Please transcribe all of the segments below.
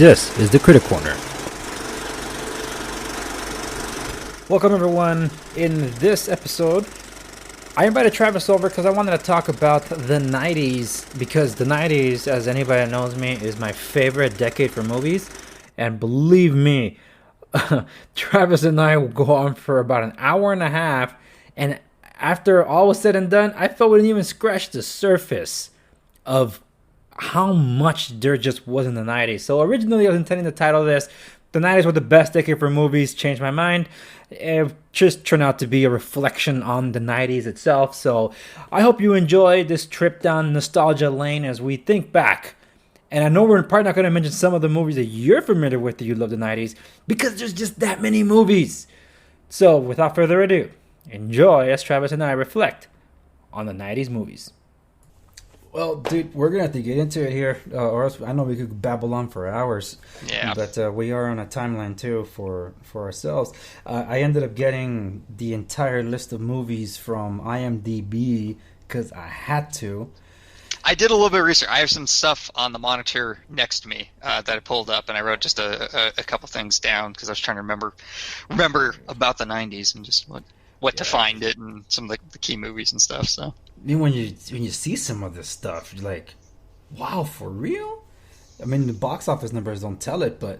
This is the Critic Corner. Welcome everyone. In this episode, I invited Travis over because I wanted to talk about the 90s, because the 90s, as anybody that knows me, is my favorite decade for movies. And believe me, Travis and I will go on for about an hour and a half, and after all was said and done, I felt we didn't even scratch the surface of how much there just was in the 90s. So originally I was intending to title this "The 90s Were the Best Decade for Movies." Changed my mind. It just turned out to be a reflection on the 90s itself. So I hope you enjoy this trip down nostalgia lane as we think back. And I know we're probably not going to mention some of the movies that you're familiar with that you love the 90s, because there's just that many movies. So without further ado, enjoy as Travis and I reflect on the 90s movies. Well, dude, we're going to have to get into it here, or else I know we could babble on for hours. Yeah. But we are on a timeline, too, for ourselves. I ended up getting the entire list of movies from IMDb because I had to. I did a little bit of research. I have some stuff on the monitor next to me that I pulled up, and I wrote just a couple things down because I was trying to remember about the 90s and just what to find it and some of the key movies and stuff. So I mean, when you see some of this stuff, you're like, wow, for real? I mean, the box office numbers don't tell it, but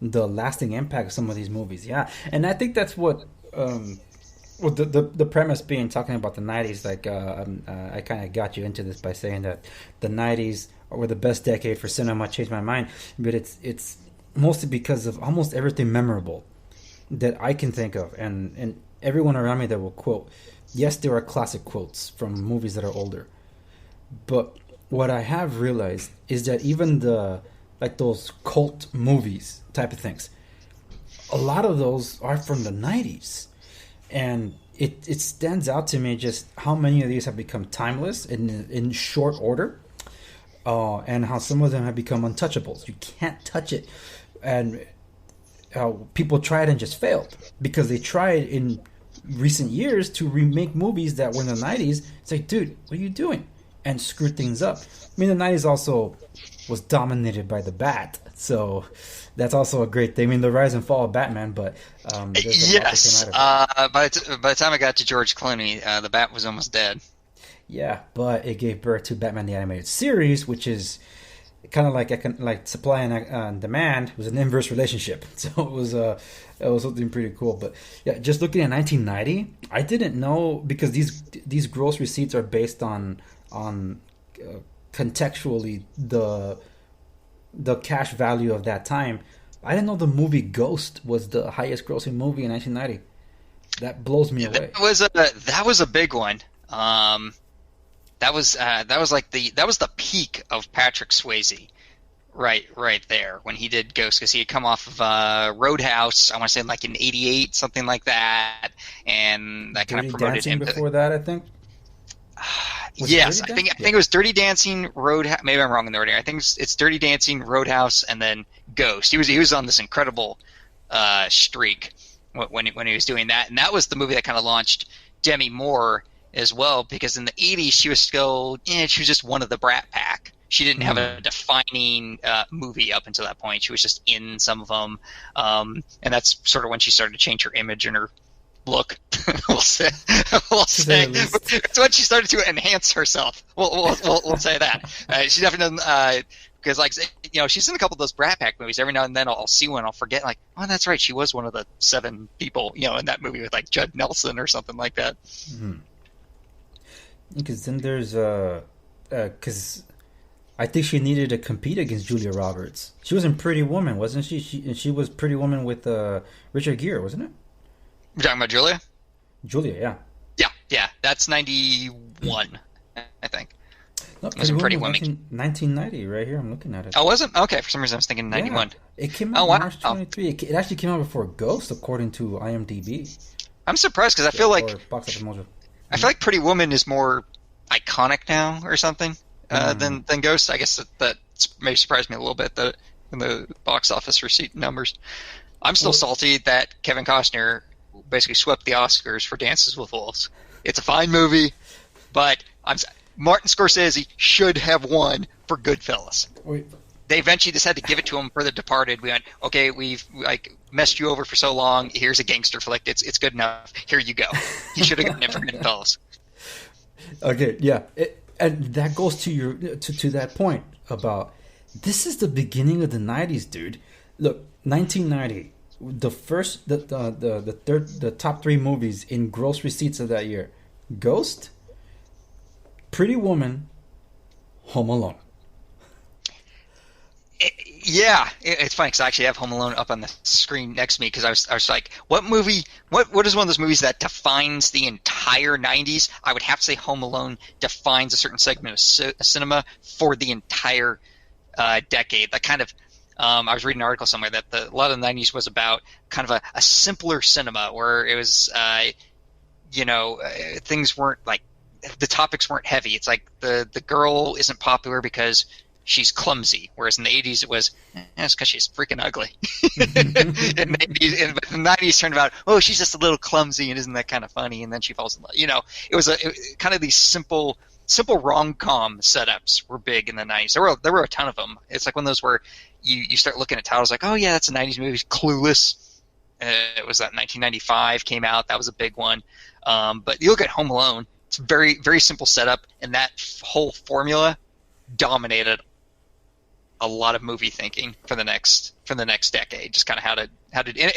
the lasting impact of some of these movies, yeah. And I think that's what the premise being talking about the 90s, like I kind of got you into this by saying that the 90s were the best decade for cinema. Changed my mind, but it's mostly because of almost everything memorable that I can think of, and everyone around me that will quote. Yes, there are classic quotes from movies that are older, but what I have realized is that even those cult movies type of things, a lot of those are from the 90s. And it stands out to me just how many of these have become timeless in short order, and how some of them have become untouchables. You can't touch it. And people tried and just failed because they tried in recent years to remake movies that were in the 90s. It's like, dude, what are you doing? And screw things up. I mean, the 90s also was dominated by the Bat, so that's also a great thing. I mean, the rise and fall of Batman, but yes. By the time I got to George Clooney, the Bat was almost dead. Yeah, but it gave birth to Batman the Animated Series, which is kind of like supply and demand. It was an inverse relationship, so it was something pretty cool. But yeah, just looking at 1990, I didn't know, because these gross receipts are based on contextually the cash value of that time. I didn't know the movie Ghost was the highest grossing movie in 1990. That blows me away. That was a big one. That was the peak of Patrick Swayze, right there when he did Ghost, because he had come off of Roadhouse. I want to say like in '88, something like that, and that kind of promoted him. Before that, I think. Yes, I think it was Dirty Dancing, Roadhouse. Maybe I'm wrong in the order. I think it's Dirty Dancing, Roadhouse, and then Ghost. He was on this incredible streak when he was doing that, and that was the movie that kind of launched Demi Moore as well, because in the 80s she was just one of the Brat Pack. She didn't have a defining movie up until that point. She was just in some of them, and that's sort of when she started to change her image and her look. we'll say. It's when she started to enhance herself. We'll say that. She definitely doesn't, because she's in a couple of those Brat Pack movies. Every now and then I'll see one, I'll forget, like, oh, that's right, she was one of the 7 people, in that movie with like Judd Nelson or something like that. Mm-hmm. Because then there's because I think she needed to compete against Julia Roberts. She was in Pretty Woman, wasn't she? She was Pretty Woman with Richard Gere, wasn't it? You're talking about Julia? Julia, yeah. Yeah. That's 91, I think. No, it was a Pretty Woman. 1990, right here. I'm looking at it. Oh, was it? Okay, for some reason I was thinking 91. Yeah. It came out March 23. It actually came out before Ghost, according to IMDb. I'm surprised because I feel like Box Office Mojo. I feel like Pretty Woman is more iconic now or something than Ghost. I guess that may surprise me a little bit in the box office receipt numbers. I'm still salty that Kevin Costner basically swept the Oscars for Dances with Wolves. It's a fine movie, but Martin Scorsese should have won for Goodfellas. Wait, they eventually just had to give it to him for The Departed. We went, okay, we've like messed you over for so long. Here's a gangster flick. It's good enough. Here you go. He should have gotten it for Goodfellas. Okay, yeah, and that goes to your to that point about this is the beginning of the '90s, dude. Look, 1990, the first, the third, the top three movies in gross receipts of that year: Ghost, Pretty Woman, Home Alone. It's funny because I actually have Home Alone up on the screen next to me because I was like, what movie? What is one of those movies that defines the entire '90s? I would have to say Home Alone defines a certain segment of cinema for the entire decade. That kind of, I was reading an article somewhere that a lot of the '90s was about kind of a simpler cinema where it was, things weren't like the topics weren't heavy. It's like the girl isn't popular because she's clumsy, whereas in the '80s it was, it's because she's freaking ugly. In the '90s turned about, oh, she's just a little clumsy and isn't that kind of funny, and then she falls in love. It was kind of these simple rom-com setups were big in the '90s. There were a ton of them. It's like one of those where you start looking at titles like, oh yeah, that's a '90s movie. Clueless. It was that 1995 came out. That was a big one. But you look at Home Alone. It's very very simple setup, and that whole formula dominated a lot of movie thinking for the next decade. Just kind of how to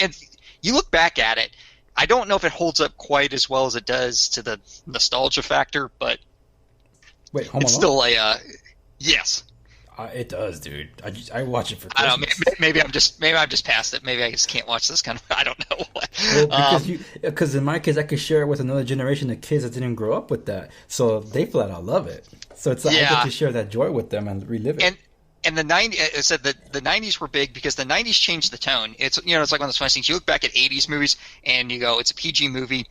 and you look back at it. I don't know if it holds up quite as well as it does to the nostalgia factor, but wait, Home it's Alone? still a yes. It does, dude. I watch it for Christmas. I don't know. Maybe I'm just past it. Maybe I just can't watch this kind of. I don't know. Well, because in my case, I could share it with another generation of kids that didn't grow up with that, so they flat out love it. So it's like I get to share that joy with them and relive it. And the '90s, I said that the '90s were big because the '90s changed the tone. It's it's like one of those funny things. You look back at '80s movies and you go, it's a PG movie.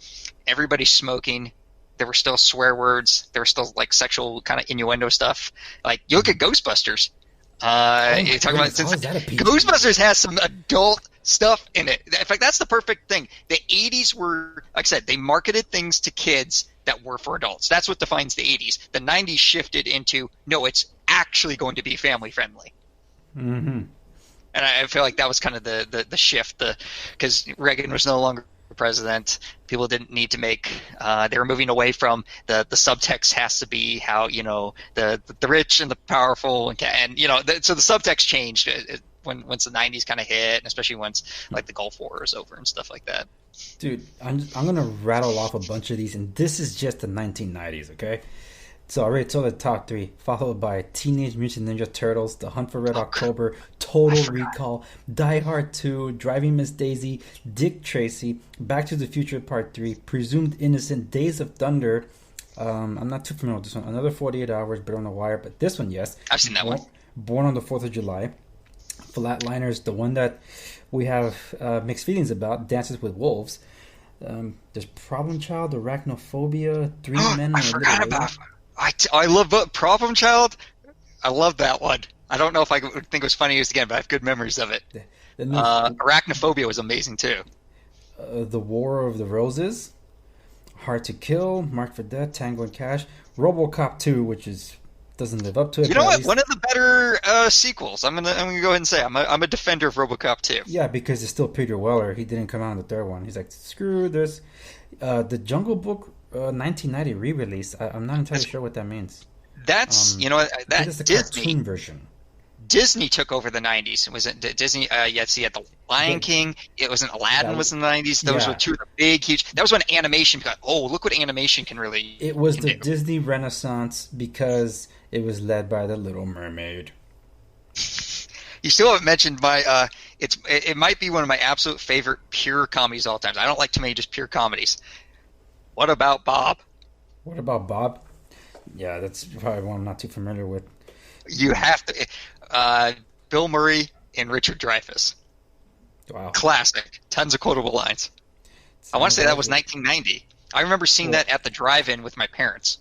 Everybody's smoking. There were still swear words. There was still like sexual kind of innuendo stuff. Like you look at Ghostbusters. You're talking about Ghostbusters has some adult stuff in it. In fact, that's the perfect thing. The '80s were, like I said, they marketed things to kids that were for adults. That's what defines the '80s. The '90s shifted into no, it's actually going to be family friendly. Mm-hmm. And I feel like that was kind of the shift, because Reagan was no longer president. People didn't need to make. They were moving away from the subtext has to be how the rich and the powerful and so the subtext changed once the '90s kind of hit, and especially once like the Gulf War is over and stuff like that. Dude, I'm gonna rattle off a bunch of these, and this is just the 1990s, okay? So I already told the top three, followed by Teenage Mutant Ninja Turtles, The Hunt for Red October, Total Recall, Die Hard 2, Driving Miss Daisy, Dick Tracy, Back to the Future Part 3, Presumed Innocent, Days of Thunder. I'm not too familiar with this one. Another 48 Hours, Better on the Wire, but this one, yes. I've seen that one. Born on the 4th of July. Flatliners, the one that we have mixed feelings about, Dances with Wolves. There's Problem Child, Arachnophobia, Three Men. I forgot about. I love Problem Child. I love that one. I don't know if I would think it was funny again, but I have good memories of it. Arachnophobia was amazing too. The War of the Roses, Hard to Kill, Marked for Death, Tango and Cash, RoboCop 2, which doesn't live up to it. You know what? One of the better sequels. I'm gonna go ahead and say I'm a defender of RoboCop 2. Yeah, because it's still Peter Weller. He didn't come out in the third one. He's like, screw this. The Jungle Book 1990 re-release. I'm not entirely sure what that means. That's that's the Disney cartoon version. Disney took over the '90s. Was it Disney? Yes, you had the Lion King. It was Aladdin was in the '90s. Those were two of the big, huge. That was when animation got. Oh, look what animation can really. It was the Disney Renaissance because it was led by the Little Mermaid. You still haven't mentioned my. It might be one of my absolute favorite pure comedies of all time. I don't like too many just pure comedies. What about Bob? What about Bob? Yeah, that's probably one I'm not too familiar with. You have to. Bill Murray and Richard Dreyfuss. Wow. Classic. Tons of quotable lines. I want to say that was 1990. I remember seeing that at the drive-in with my parents.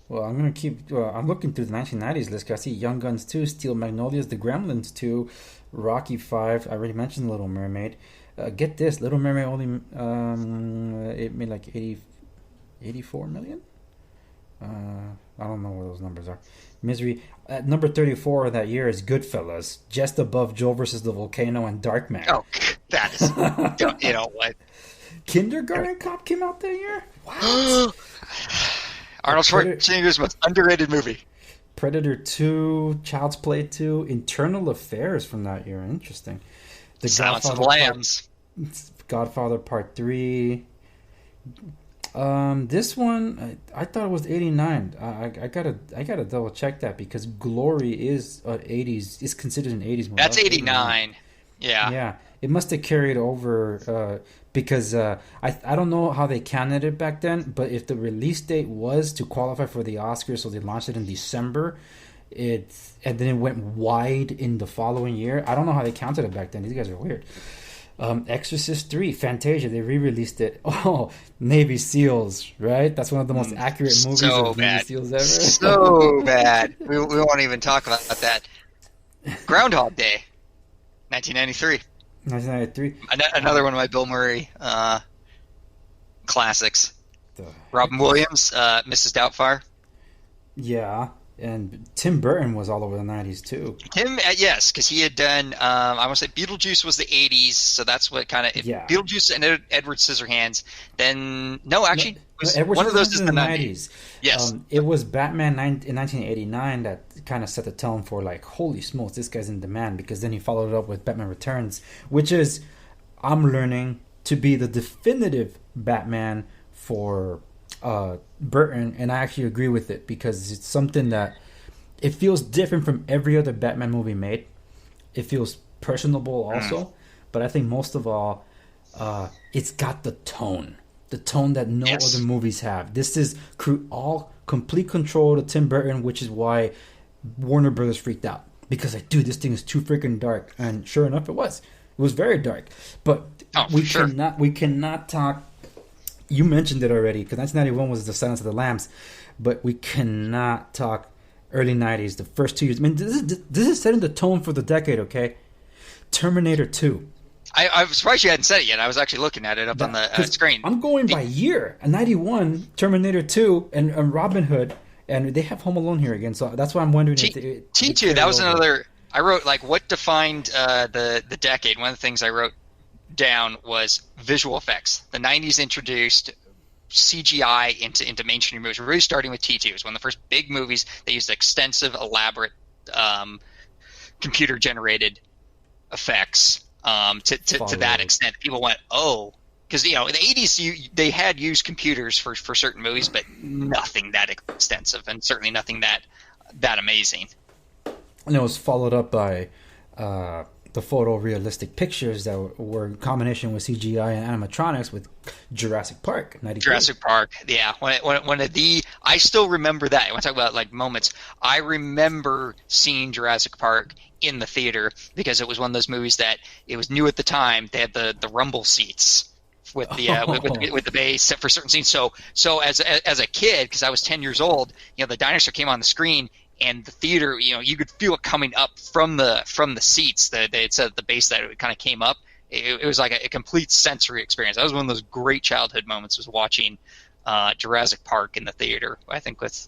Well, I'm going to keep... I'm looking through the 1990s list. I see Young Guns 2, Steel Magnolias, The Gremlins 2, Rocky 5. I already mentioned Little Mermaid. Get this. Little Mermaid only... it made like 84 million? I don't know where those numbers are. Misery. At number 34 of that year is Goodfellas, just above Joe versus the Volcano and Darkman. Oh, that is, you know what? Kindergarten Cop came out that year? What? Arnold Schwarzenegger's most underrated movie. Predator 2, Child's Play 2, Internal Affairs from that year. Interesting. The Silence of the Lambs. Godfather Part 3. This one, I thought it was 89. I gotta double check that because Glory is 80s. Is considered an 80s movie. That's 89. Yeah. Yeah. It must have carried over because I don't know how they counted it back then, but if the release date was to qualify for the Oscars, so they launched it in December, and then it went wide in the following year. I don't know how they counted it back then. These guys are weird. Exorcist 3, Fantasia, they re-released it. Oh, Navy SEALs, right? That's one of the most accurate movies of Navy SEALs ever. So bad. We won't even talk about that. Groundhog Day, 1993. 1993. Another one of my Bill Murray classics. Robin Williams, Mrs. Doubtfire. Yeah. And Tim Burton was all over the 90s too. Yes, because he had done, I want to say Beetlejuice was the 80s, so that's what kind of, Beetlejuice and Edward Scissorhands. Then, no, actually, one of those is the 90s. Yes. It was Batman in 1989 that kind of set the tone for like, holy smokes, this guy's in demand, because then he followed it up with Batman Returns, which is, I'm learning, to be the definitive Batman for Burton, and I actually agree with it because it's something that it feels different from every other Batman movie made. It feels personable also, but I think most of all, it's got the tone that no other movies have. This is all complete control to Tim Burton, which is why Warner Brothers freaked out because like, dude, this thing is too freaking dark, and sure enough, it was. It was very dark, but we cannot talk. You mentioned it already, because 1991 was the Silence of the Lambs, but we cannot talk early 90s, the first 2 years. I mean, this is setting the tone for the decade, okay? Terminator 2. I was surprised you hadn't said it yet. I was actually looking at it up on the screen. I'm going by year. 91, Terminator 2, and Robin Hood, and they have Home Alone here again, so that's why I'm wondering if T2, that was another... I wrote, like, what defined the decade. One of the things I wrote down was visual effects. The 90s introduced CGI into mainstream movies. We're really starting with T2. It was one of the first big movies that used extensive, elaborate computer-generated effects to that extent. People went, oh, because, you know, in the 80s they had used computers for certain movies, but nothing that extensive, and certainly nothing that amazing. And it was followed up by the photorealistic pictures that were in combination with CGI and animatronics with Jurassic Park. 93. Jurassic Park, yeah. One of the, I still remember that. I want to talk about like moments. I remember seeing Jurassic Park in the theater because it was one of those movies that it was new at the time. They had the rumble seats with the with the bass for certain scenes. So as a kid, because I was 10 years old, you know, the dinosaur came on the screen. And the theater, you know, you could feel it coming up from the seats. They had said at the base that it kind of came up. It was like a complete sensory experience. That was one of those great childhood moments, was watching Jurassic Park in the theater. I think with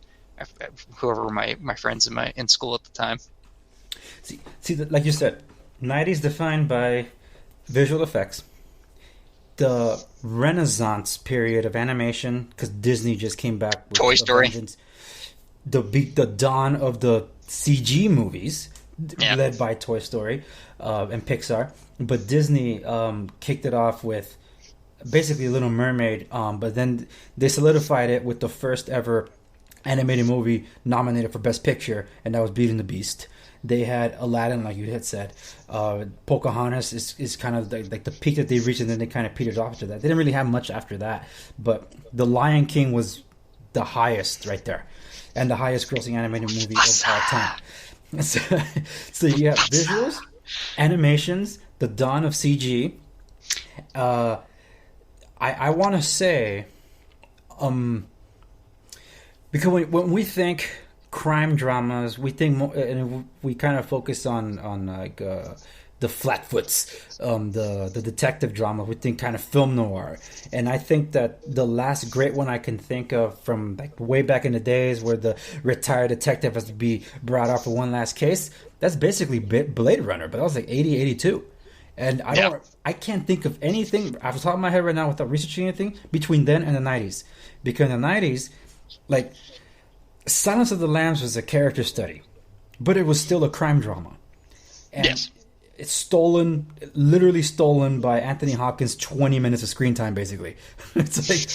whoever were my friends in school at the time. See, like you said, 90s defined by visual effects. The Renaissance period of animation, because Disney just came back with Toy Story. The dawn of the CG movies, led by Toy Story and Pixar. But Disney kicked it off with basically Little Mermaid, but then they solidified it with the first ever animated movie nominated for Best Picture, and that was Beauty and the Beast. They had Aladdin, like you had said. Pocahontas is kind of like the peak that they reached, and then they kind of petered off after that. They didn't really have much after that. But The Lion King was the highest right there. And the highest grossing animated movie of all time. So you have visuals, animations, the dawn of CG. I want to say, because when we think crime dramas, we think and we kind of focus on like the Flatfoots, the detective drama, we think kind of film noir. And I think that the last great one I can think of from like way back in the days where the retired detective has to be brought out for one last case, that's basically Blade Runner, but that was like 80, 82. And I can't think of anything off the top of my head right now without researching anything between then and the 90s. Because in the 90s, like, Silence of the Lambs was a character study, but it was still a crime drama. And Yes. it's stolen, literally stolen by Anthony Hopkins' 20 minutes of screen time, basically. It's like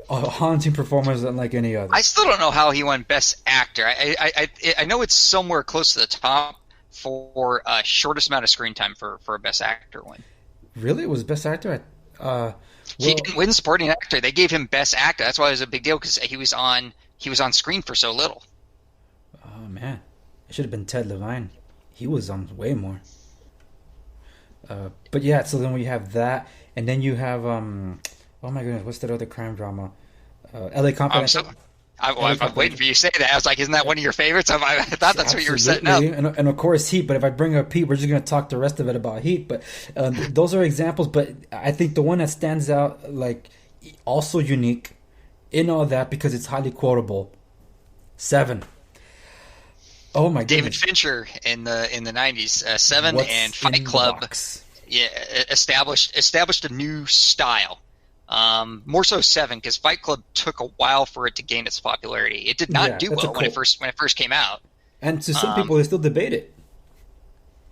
a haunting performance unlike any other. I still don't know how he won Best Actor. I know it's somewhere close to the top for shortest amount of screen time for a Best Actor win. Really? It was Best Actor? He didn't win Supporting Actor. They gave him Best Actor. That's why it was a big deal, because he was on screen for so little. Oh, man. It should have been Ted Levine. He was on way more. But yeah, so then we have that. And then you have, oh my goodness, what's that other crime drama? LA Confidential. I'm waiting for you to say that. I was like, isn't that one of your favorites? I thought that's what you were setting up. And of course, Heat. But if I bring up Heat, we're just going to talk the rest of it about Heat. But those are examples. But I think the one that stands out, like, also unique in all that because it's highly quotable, Seven. Oh my David goodness. Fincher in the 90s, Seven What's and in Fight the Club. box? Yeah, established a new style. More so Seven, because Fight Club took a while for it to gain its popularity. It did not do well when it first came out. And to some people, they still debate it.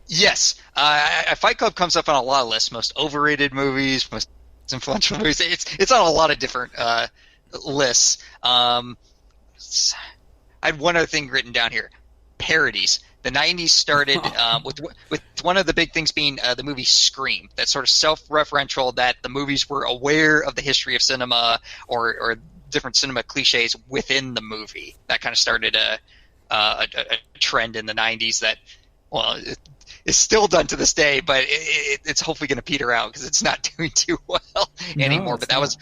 Yes, Fight Club comes up on a lot of lists. Most overrated movies, most influential movies. It's on a lot of different lists. I had one other thing written down here: parodies. The 90s started with one of the big things being the movie Scream. That sort of self-referential, that the movies were aware of the history of cinema or different cinema cliches within the movie. That kind of started a trend in the 90s that, well, it's still done to this day, but it's hopefully going to peter out because it's not doing too well anymore. But that was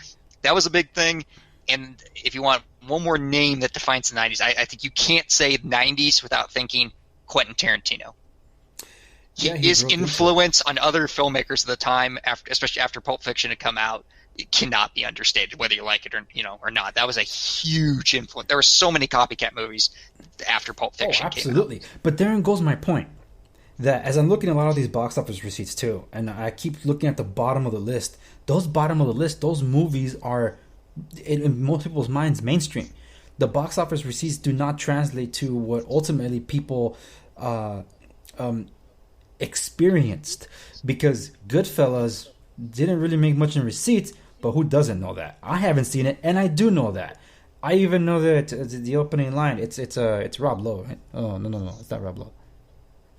a big thing. And if you want one more name that defines the 90s, I think you can't say 90s without thinking Quentin Tarantino. His influence on other filmmakers of the time, especially after Pulp Fiction had come out, it cannot be understated, whether you like it or not. That was a huge influence. There were so many copycat movies after Pulp Fiction came out. Absolutely. But therein goes my point. That as I'm looking at a lot of these box office receipts too, and I keep looking at the bottom of the list, those movies are, in most people's minds, mainstream. The box office receipts do not translate to what ultimately people experienced, because Goodfellas didn't really make much in receipts, but who doesn't know that? I haven't seen it, and I do know that. I even know that the opening line. It's Rob Lowe, right? Oh no, it's not Rob Lowe.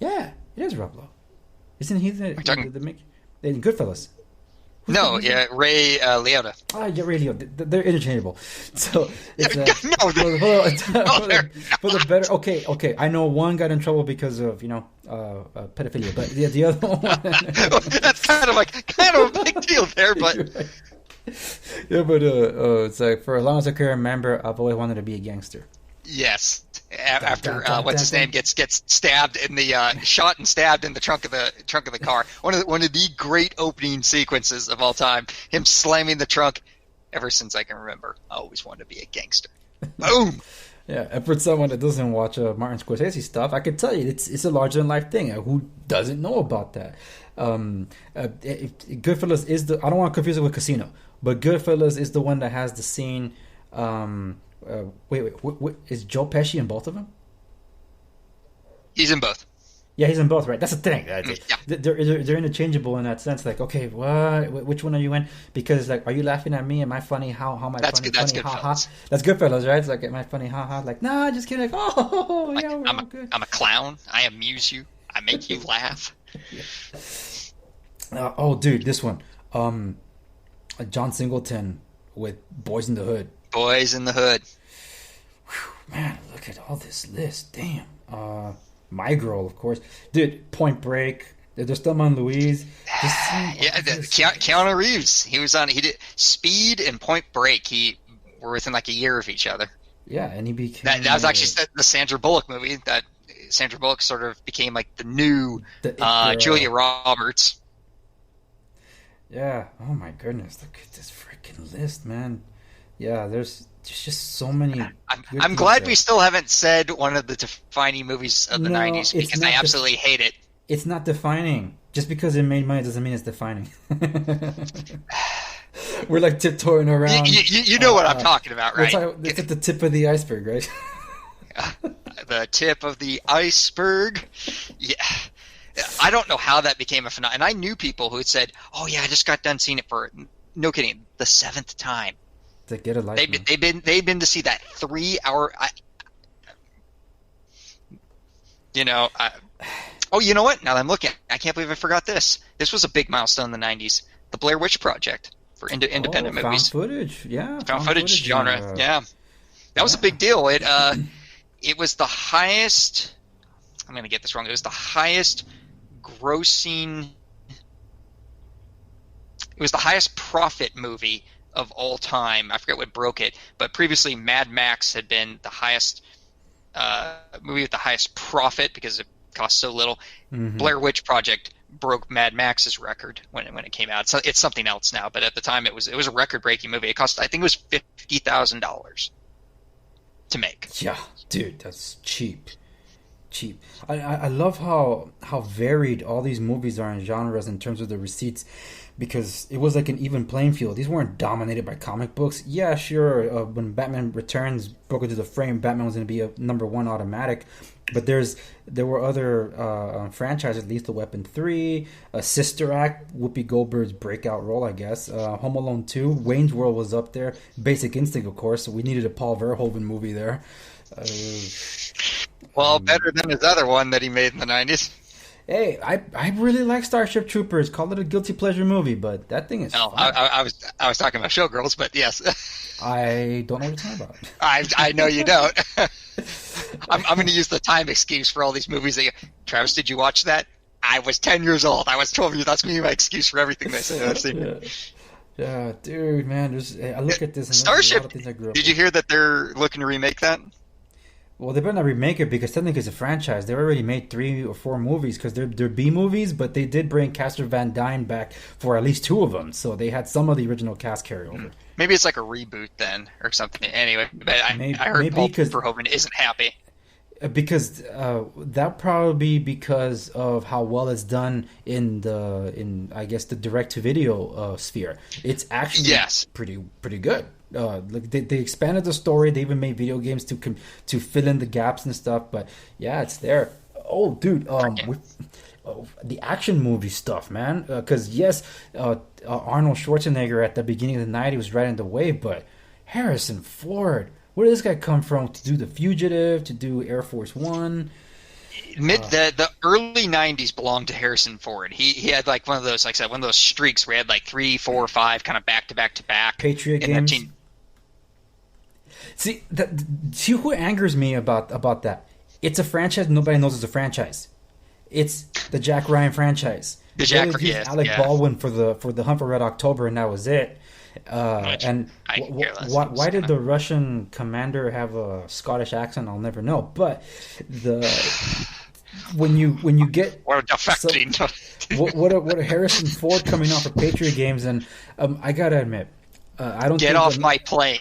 Yeah, it is Rob Lowe. Isn't he the in Goodfellas? No, yeah, Ray Liotta. Oh, yeah, Ray Liotta. They're interchangeable. So it's no, for the better. Okay. I know one got in trouble because of pedophilia, but the other one. That's kind of a big deal there, but yeah, but it's like, for as long as I can remember, I've always wanted to be a gangster. Yes. After what's his name gets stabbed in the shot and stabbed in the trunk of the car. One of the great opening sequences of all time. Him slamming the trunk. Ever since I can remember, I always wanted to be a gangster. Boom. Yeah, and for someone that doesn't watch Martin Scorsese stuff, I can tell you it's a larger than life thing. Who doesn't know about that? Goodfellas is the. I don't want to confuse it with Casino, but Goodfellas is the one that has the scene. Wait, is Joe Pesci in both of them? He's in both. Yeah, he's in both, right? That's the thing. Yeah. They're interchangeable in that sense. Like, okay, what? Which one are you in? Because, like, are you laughing at me? Am I funny? How am I funny? That's funny? good. Ha ha. That's Goodfellas, right? It's like, am I funny? Ha ha. Like, nah, just kidding. Like, oh, like, yeah, we're all good. I'm a clown. I amuse you. I make you laugh. Yeah. Oh, dude, this one. John Singleton with Boys in the Hood. Boys in the Hood. Whew, man, look at all this list. Damn. My Girl, of course. Dude, Point Break. There's Thelma and Louise. Keanu Reeves. He did Speed and Point Break. He were within like a year of each other. Yeah, and he became... That was actually the Sandra Bullock movie that Sandra Bullock sort of became like the new The It Girl. Julia Roberts. Yeah. Oh my goodness! Look at this freaking list, man. Yeah, there's just so many. I'm glad we still haven't said one of the defining movies of the 90s because I absolutely hate it. It's not defining. Just because it made money doesn't mean it's defining. We're like tiptoeing around. You know what I'm talking about, right? It's at the tip of the iceberg, right? The tip of the iceberg. Yeah. I don't know how that became a phenomenon. And I knew people who had said, "Oh yeah, I just got done seeing it for no kidding, the 7th time." To get a life. They've been to see that 3-hour. Oh, you know what? Now that I'm looking, I can't believe I forgot this. This was a big milestone in the 90s. The Blair Witch Project for independent movies. Found footage, yeah. Found footage genre, yeah. That was a big deal. It was the highest. I'm going to get this wrong. It was the highest grossing. It was the highest profit movie of all time. I forget what broke it, but previously Mad Max had been the highest movie with the highest profit because it cost so little. Mm-hmm. Blair Witch Project broke Mad Max's record when it came out. So it's something else now, but at the time it was a record-breaking movie. It cost, I think it was $50,000 to make. Yeah, dude, that's cheap. I love how varied all these movies are in genres in terms of the receipts, because it was like an even playing field. These weren't dominated by comic books. Yeah, sure, when Batman Returns broke into the frame, Batman was going to be a #1 automatic. But there were other franchises, Lethal Weapon 3, Sister Act, Whoopi Goldberg's breakout role, I guess, Home Alone 2, Wayne's World was up there, Basic Instinct, of course, so we needed a Paul Verhoeven movie there. Well, better than his other one that he made in the 90s. Hey, I really like Starship Troopers. Call it a guilty pleasure movie, but that thing is fun. I was talking about Showgirls, but yes. I don't know what you're talking about. I know you don't. I'm going to use the time excuse for all these movies. Travis, did you watch that? I was 10 years old. I was 12 years. That's going to be my excuse for everything they say I've seen. Yeah, dude, man. I look at this and Starship. A lot of things I grew up did you hear that they're looking to remake that? Well, they better not remake it because technically it's a franchise. They already made 3 or 4 movies because they're B movies, but they did bring Castor Van Dine back for at least 2 of them, so they had some of the original cast carry over. Maybe it's like a reboot then, or something. Anyway, but I heard Paul Verhoeven isn't happy. Because that probably because of how well it's done in I guess the direct to video sphere. It's actually pretty good. Like they expanded the story. They even made video games to fill in the gaps and stuff. But yeah, it's there. Oh, dude, the action movie stuff, man. Because yes, Arnold Schwarzenegger at the beginning of the '90s was riding the wave, but Harrison Ford. Where did this guy come from to do The Fugitive, to do Air Force One? The early 90s belonged to Harrison Ford. He had like one of those, like I said, one of those streaks where he had like 3, 4, 5 kind of back to back. Patriot games. See who angers me about that? It's a franchise. Nobody knows it's a franchise. It's the Jack Ryan franchise. Alec Baldwin for the Hunt for Red October, and that was it. And why did the Russian commander have a Scottish accent? I'll never know. But when you get what a Harrison Ford coming off of Patriot games, and I gotta admit, I don't get off my plane.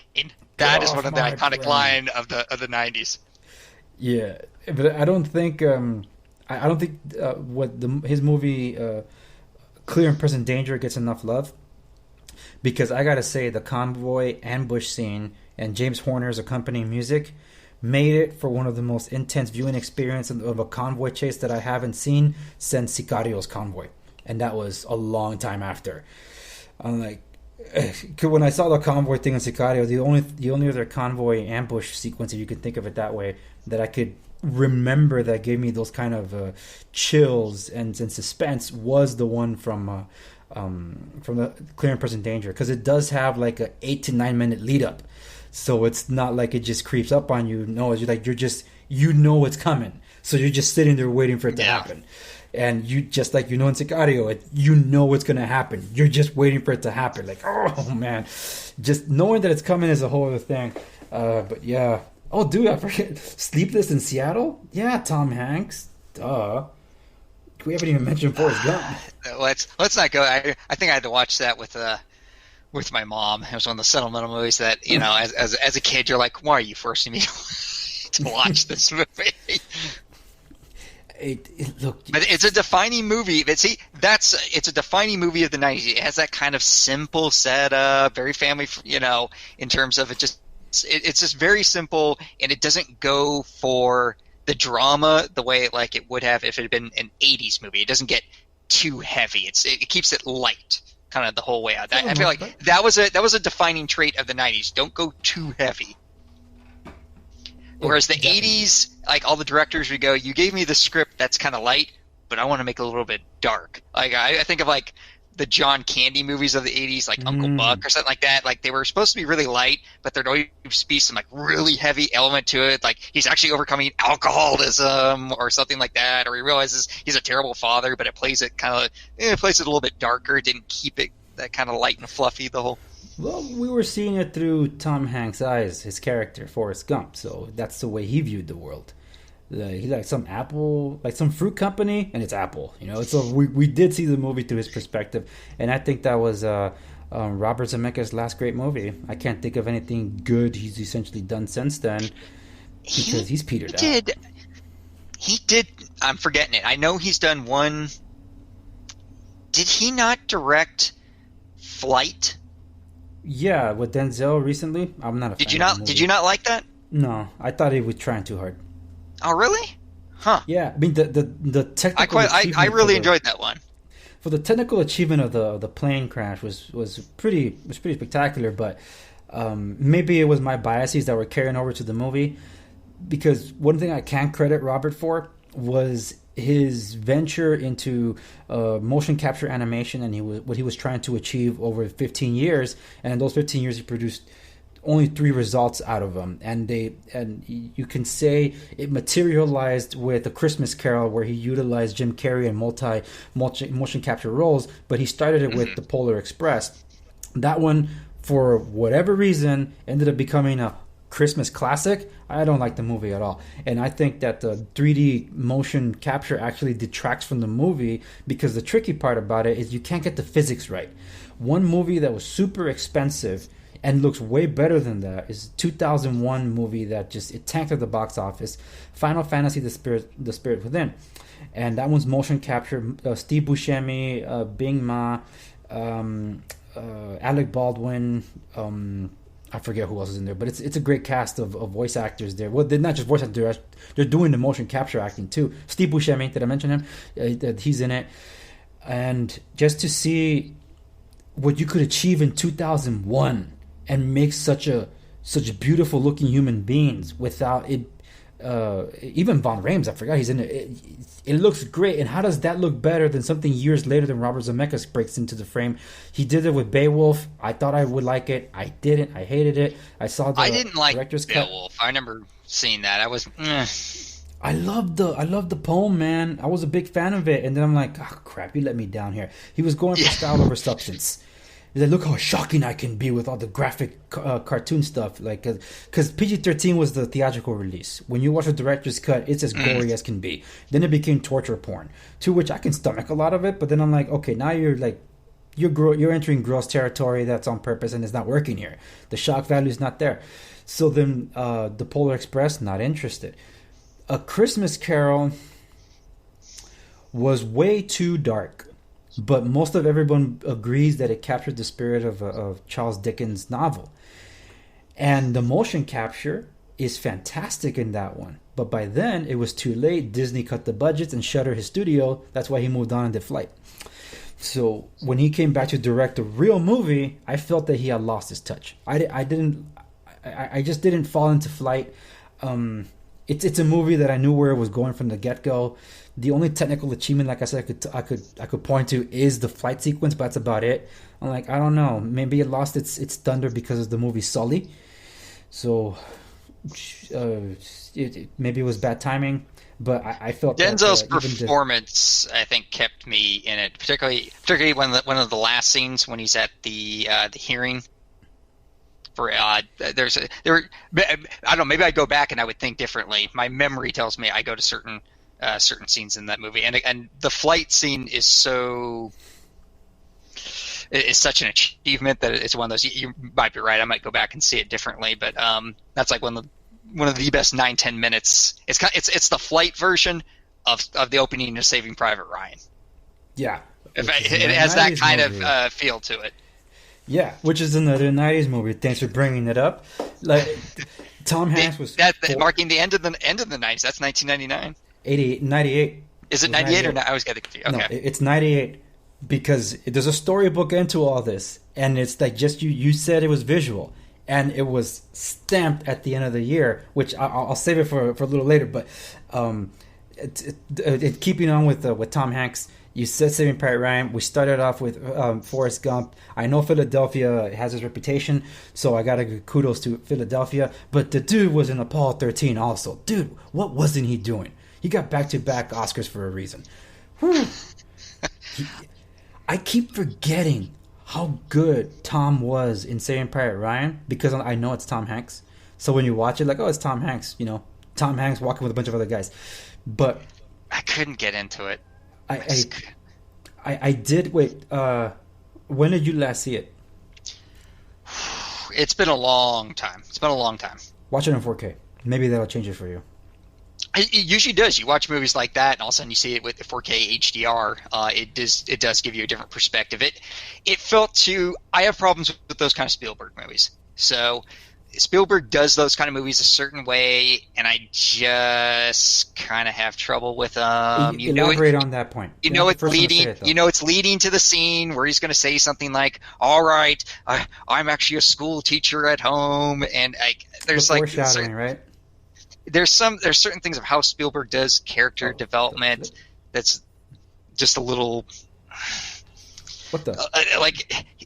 That is one of the iconic line of the 90s. Yeah, but I don't think his movie Clear and Present Danger gets enough love. Because I gotta say, the convoy ambush scene and James Horner's accompanying music made it for one of the most intense viewing experiences of a convoy chase that I haven't seen since Sicario's Convoy, and that was a long time after. I'm like, when I saw the convoy thing in Sicario, the only other convoy ambush sequence, if you can think of it that way, that I could remember that gave me those kind of chills and suspense was the one from the Clear and Present Danger, because it does have like a 8 to 9 minute lead up, so it's not like it just creeps up on you. No, it's like you know it's coming, so you're just sitting there waiting for it to happen. And you just like in Sicario, you know it's gonna happen. You're just waiting for it to happen. Like, oh man, just knowing that it's coming is a whole other thing. But yeah, Oh, dude, I forget. Sleepless in Seattle? Yeah, Tom Hanks. Duh. We haven't even mentioned Forrest Gump. Let's not go. I think I had to watch that with my mom. It was one of the sentimental movies that as a kid you're like, why are you forcing me to watch this movie? Look, But it's a defining movie. But see, it's a defining movie of the '90s. It has that kind of simple setup, very family, in terms of it's just very simple, and it doesn't go for the drama the way like it would have if it had been an '80s movie. It doesn't get too heavy. It keeps it light, kind of the whole way out. I feel like that was a defining trait of the '90s. Don't go too heavy. Whereas the '80s, like all the directors would go, "You gave me the script that's kind of light, but I want to make it a little bit dark." Like I think of like the John Candy movies of the '80s, like Uncle Buck or something like that. Like they were supposed to be really light, but there'd always be some like really heavy element to it. Like he's actually overcoming alcoholism or something like that, or he realizes he's a terrible father, but it plays it a little bit darker. It didn't keep it that kind of light and fluffy the whole. well, we were seeing it through Tom Hanks' eyes, his character, Forrest Gump. So that's the way he viewed the world. He like some Apple, like some fruit company, and it's Apple. So we did see the movie through his perspective, and I think that was Robert Zemeckis' last great movie. I can't think of anything good he's essentially done since then because he's petered out. He did. I'm forgetting it. I know he's done one. Did he not direct Flight? Yeah, with Denzel recently, I'm not a fan Did you of the not? movie. Did you not like that? No, I thought he was trying too hard. Oh, really? Huh. Yeah, I mean the technical. I really enjoyed that one. For the technical achievement of the plane crash was pretty spectacular, but maybe it was my biases that were carrying over to the movie. Because one thing I can't credit Robert for was his venture into motion capture animation, and what he was trying to achieve over 15 years. And in those 15 years, he produced only 3 results out of them, and you can say it materialized with A Christmas Carol, where he utilized Jim Carrey in motion capture roles, but he started it with The Polar Express. That one, for whatever reason, ended up becoming a Christmas classic. I don't like the movie at all, and I think that the 3D motion capture actually detracts from the movie, because the tricky part about it is you can't get the physics right. One movie that was super expensive and looks way better than that is 2001 movie that it tanked at the box office, Final Fantasy: The Spirit Within, and that one's motion capture. Steve Buscemi, Bing Ma, Alec Baldwin. I forget who else is in there, but it's a great cast of voice actors there. Well, they're not just voice actors; they're doing the motion capture acting too. Steve Buscemi, did I mention him? He's in it, and just to see what you could achieve in 2001 and make such beautiful looking human beings without it. Even Von Rames, I forgot he's in it. It looks great, and how does that look better than something years later than Robert Zemeckis breaks into the frame? He did it with Beowulf. I thought I would like it. I didn't. I hated it. I saw the I didn't like director's cut. Beowulf. I remember seeing that. I was. I loved the poem, man. I was a big fan of it, and then I'm like, oh crap, you let me down here. He was going for style over substance. He's like, look how shocking I can be with all the graphic cartoon stuff. Like, because PG-13 was the theatrical release. When you watch the director's cut, it's as gory as can be. Then it became torture porn, to which I can stomach a lot of it. But then I'm like, okay, now you're entering gross territory that's on purpose, and it's not working here. The shock value is not there. So then, the Polar Express, not interested. A Christmas Carol was way too dark. But most of everyone agrees that it captured the spirit of Charles Dickens' novel. And the motion capture is fantastic in that one. But by then, it was too late. Disney cut the budgets and shuttered his studio. That's why he moved on and did Flight. So when he came back to direct a real movie, I felt that he had lost his touch. I just didn't fall into Flight. It's a movie that I knew where it was going from the get-go. The only technical achievement, like I said, I could point to is the flight sequence, but that's about it. I'm like, I don't know. Maybe it lost its thunder because of the movie Sully. So maybe it was bad timing. But I felt Denzel's performance, I think, kept me in it. Particularly one of the last scenes when he's at the hearing For I don't know. Maybe I go back and I would think differently. My memory tells me I go to certain scenes in that movie, and the flight scene is such an achievement that it's one of those. You might be right. I might go back and see it differently, but that's like one of the best 9-10 minutes. It's the flight version of the opening of Saving Private Ryan. Yeah, it has that kind of feel to it. Yeah, which is another '90s movie. Thanks for bringing it up. Like Tom Hanks was marking the end of the '90s. That's 1999. 98. Is it 98 or not? I always get confused. Okay. No, it's 98 because there's a storybook into all this, and it's like just you said it was visual, and it was stamped at the end of the year, which I'll save it for a little later. But keeping on with Tom Hanks. You said Saving Private Ryan. We started off with Forrest Gump. I know Philadelphia has its reputation, so I gotta give kudos to Philadelphia. But the dude was in Apollo 13 also. Dude, what wasn't he doing? He got back-to-back Oscars for a reason. I keep forgetting how good Tom was in Saving Private Ryan because I know it's Tom Hanks. So when you watch it, like, oh, it's Tom Hanks. You know, Tom Hanks walking with a bunch of other guys. But I couldn't get into it. I did wait. When did you last see it? It's been a long time. Watch it in 4K. Maybe that'll change it for you. It usually does. You watch movies like that, and all of a sudden you see it with the 4K HDR. It does give you a different perspective. It felt too. I have problems with those kind of Spielberg movies. So Spielberg does those kind of movies a certain way, and I just kind of have trouble with them. Elaborate on that point. It's leading. It's leading to the scene where he's going to say something like, "All right, I'm actually a school teacher at home," and there's like foreshadowing, right? There's certain things of how Spielberg does character development that's just a little. What the?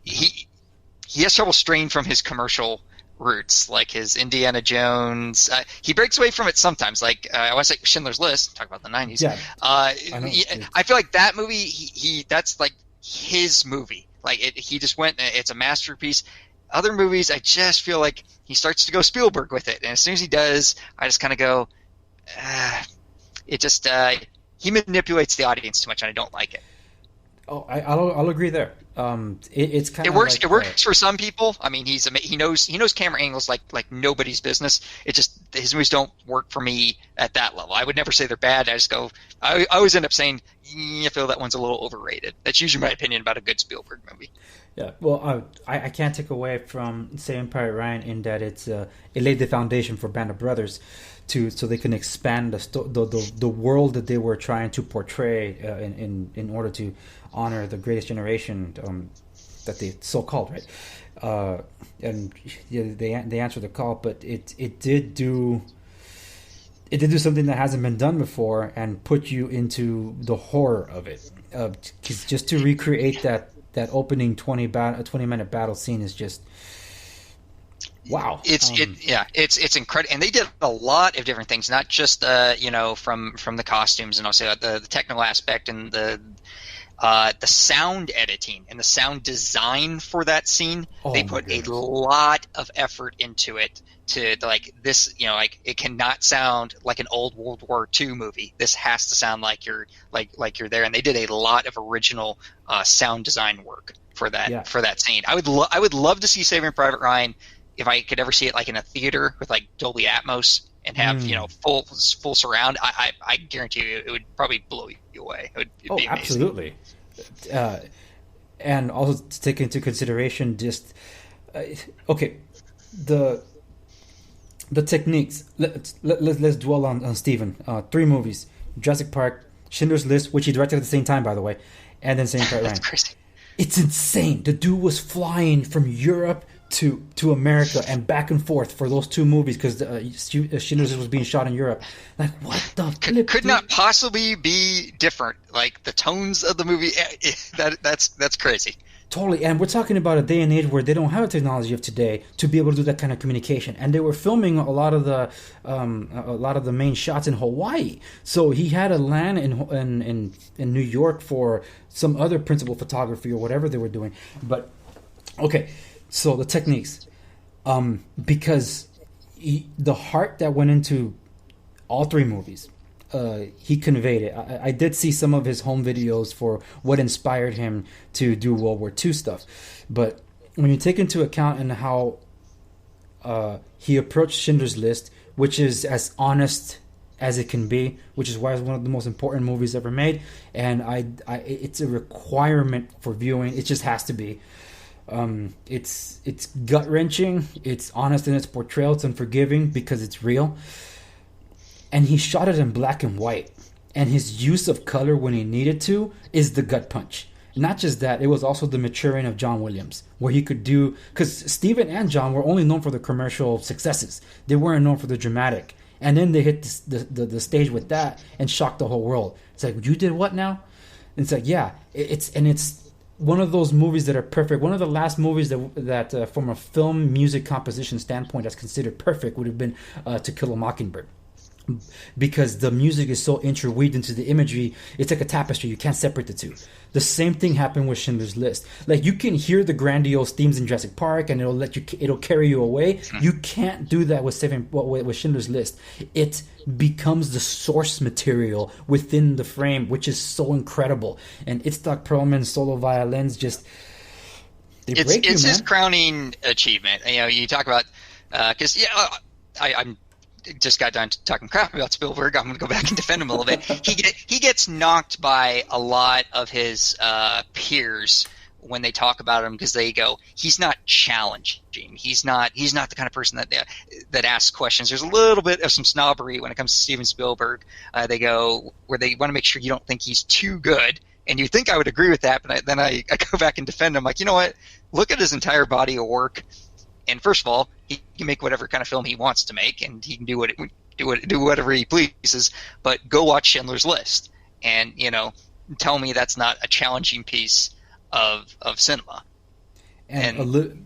He has trouble straying from his commercial roots, like his Indiana Jones. He breaks away from it sometimes. Like I want to say Schindler's List. Talk about the '90s. Yeah, I feel like that movie. He that's like his movie. Like he just went. It's a masterpiece. Other movies, I just feel like he starts to go Spielberg with it, and as soon as he does, I just kind of go. It just he manipulates the audience too much, and I don't like it. Oh, I'll agree there. It's kind of it works for some people. I mean, he knows camera angles like nobody's business. It just his movies don't work for me at that level. I would never say they're bad. I just go. I always end up saying I feel that one's a little overrated. That's usually my opinion about a good Spielberg movie. Yeah, well, I can't take away from Saving Private Ryan in that it laid the foundation for Band of Brothers, so they can expand the world that they were trying to portray in order to honor the greatest generation that they so called, right? And yeah, they answered the call, but it did do something that hasn't been done before and put you into the horror of it. Just to recreate that opening 20-minute battle scene is just wow. It's incredible, and they did a lot of different things, not just from the costumes and also the technical aspect and the sound editing and the sound design for that scene. They put a lot of effort into it to like this, it cannot sound like an old World War II movie. This has to sound like you're there, and they did a lot of original sound design work for that scene. I would love to see Saving Private Ryan if I could ever see it like in a theater with like Dolby Atmos and have full surround. I guarantee you it would probably blow you away. It'd be amazing. Absolutely. And also to take into consideration just the techniques. Let's dwell on Steven. 3 movies: Jurassic Park, Schindler's List, which he directed at the same time, by the way, and then Saving Private Ryan. That's crazy. It's insane. The dude was flying from Europe to America and back and forth for those 2 movies because Schindler's List was being shot in Europe. Like, what the flip? Could not possibly be different. Like the tones of the movie. That's crazy. Totally, and we're talking about a day and age where they don't have the technology of today to be able to do that kind of communication. And they were filming a lot of the main shots in Hawaii, so he had to land in New York for some other principal photography or whatever they were doing. But okay, so the techniques. Because the heart that went into all three movies, he conveyed it. I did see some of his home videos for what inspired him to do World War II stuff, but when you take into account and how he approached Schindler's List, which is as honest as it can be, which is why it's one of the most important movies ever made, and it's a requirement for viewing. It just has to be. It's gut wrenching. It's honest in its portrayal. It's unforgiving because it's real. And he shot it in black and white. And his use of color when he needed to is the gut punch. Not just that, it was also the maturing of John Williams, where he could do, because Steven and John were only known for the commercial successes. They weren't known for the dramatic. And then they hit the stage with that and shocked the whole world. It's like, you did what now? And it's like, yeah, it's one of those movies that are perfect. One of the last movies that from a film music composition standpoint that's considered perfect would have been To Kill a Mockingbird, because the music is so interweaved into the imagery. It's like a tapestry. You can't separate the two. The same thing happened with Schindler's List. Like, you can hear the grandiose themes in Jurassic Park and it'll carry you away. You can't do that with Schindler's List. It becomes the source material within the frame, which is so incredible. And Itzhak Perlman's solo violins just, it's his crowning achievement. You know, you talk about because I'm just got done talking crap about Spielberg. I'm going to go back and defend him a little bit. He gets knocked by a lot of his peers when they talk about him, because they go, he's not challenging. He's not the kind of person that asks questions. There's a little bit of some snobbery when it comes to Steven Spielberg. They go where they want to make sure you don't think he's too good. And you think I would agree with that, but then I go back and defend him. Like, you know what? Look at his entire body of work. And first of all, he can make whatever kind of film he wants to make, and he can do whatever he pleases. But go watch Schindler's List, and tell me that's not a challenging piece of cinema. And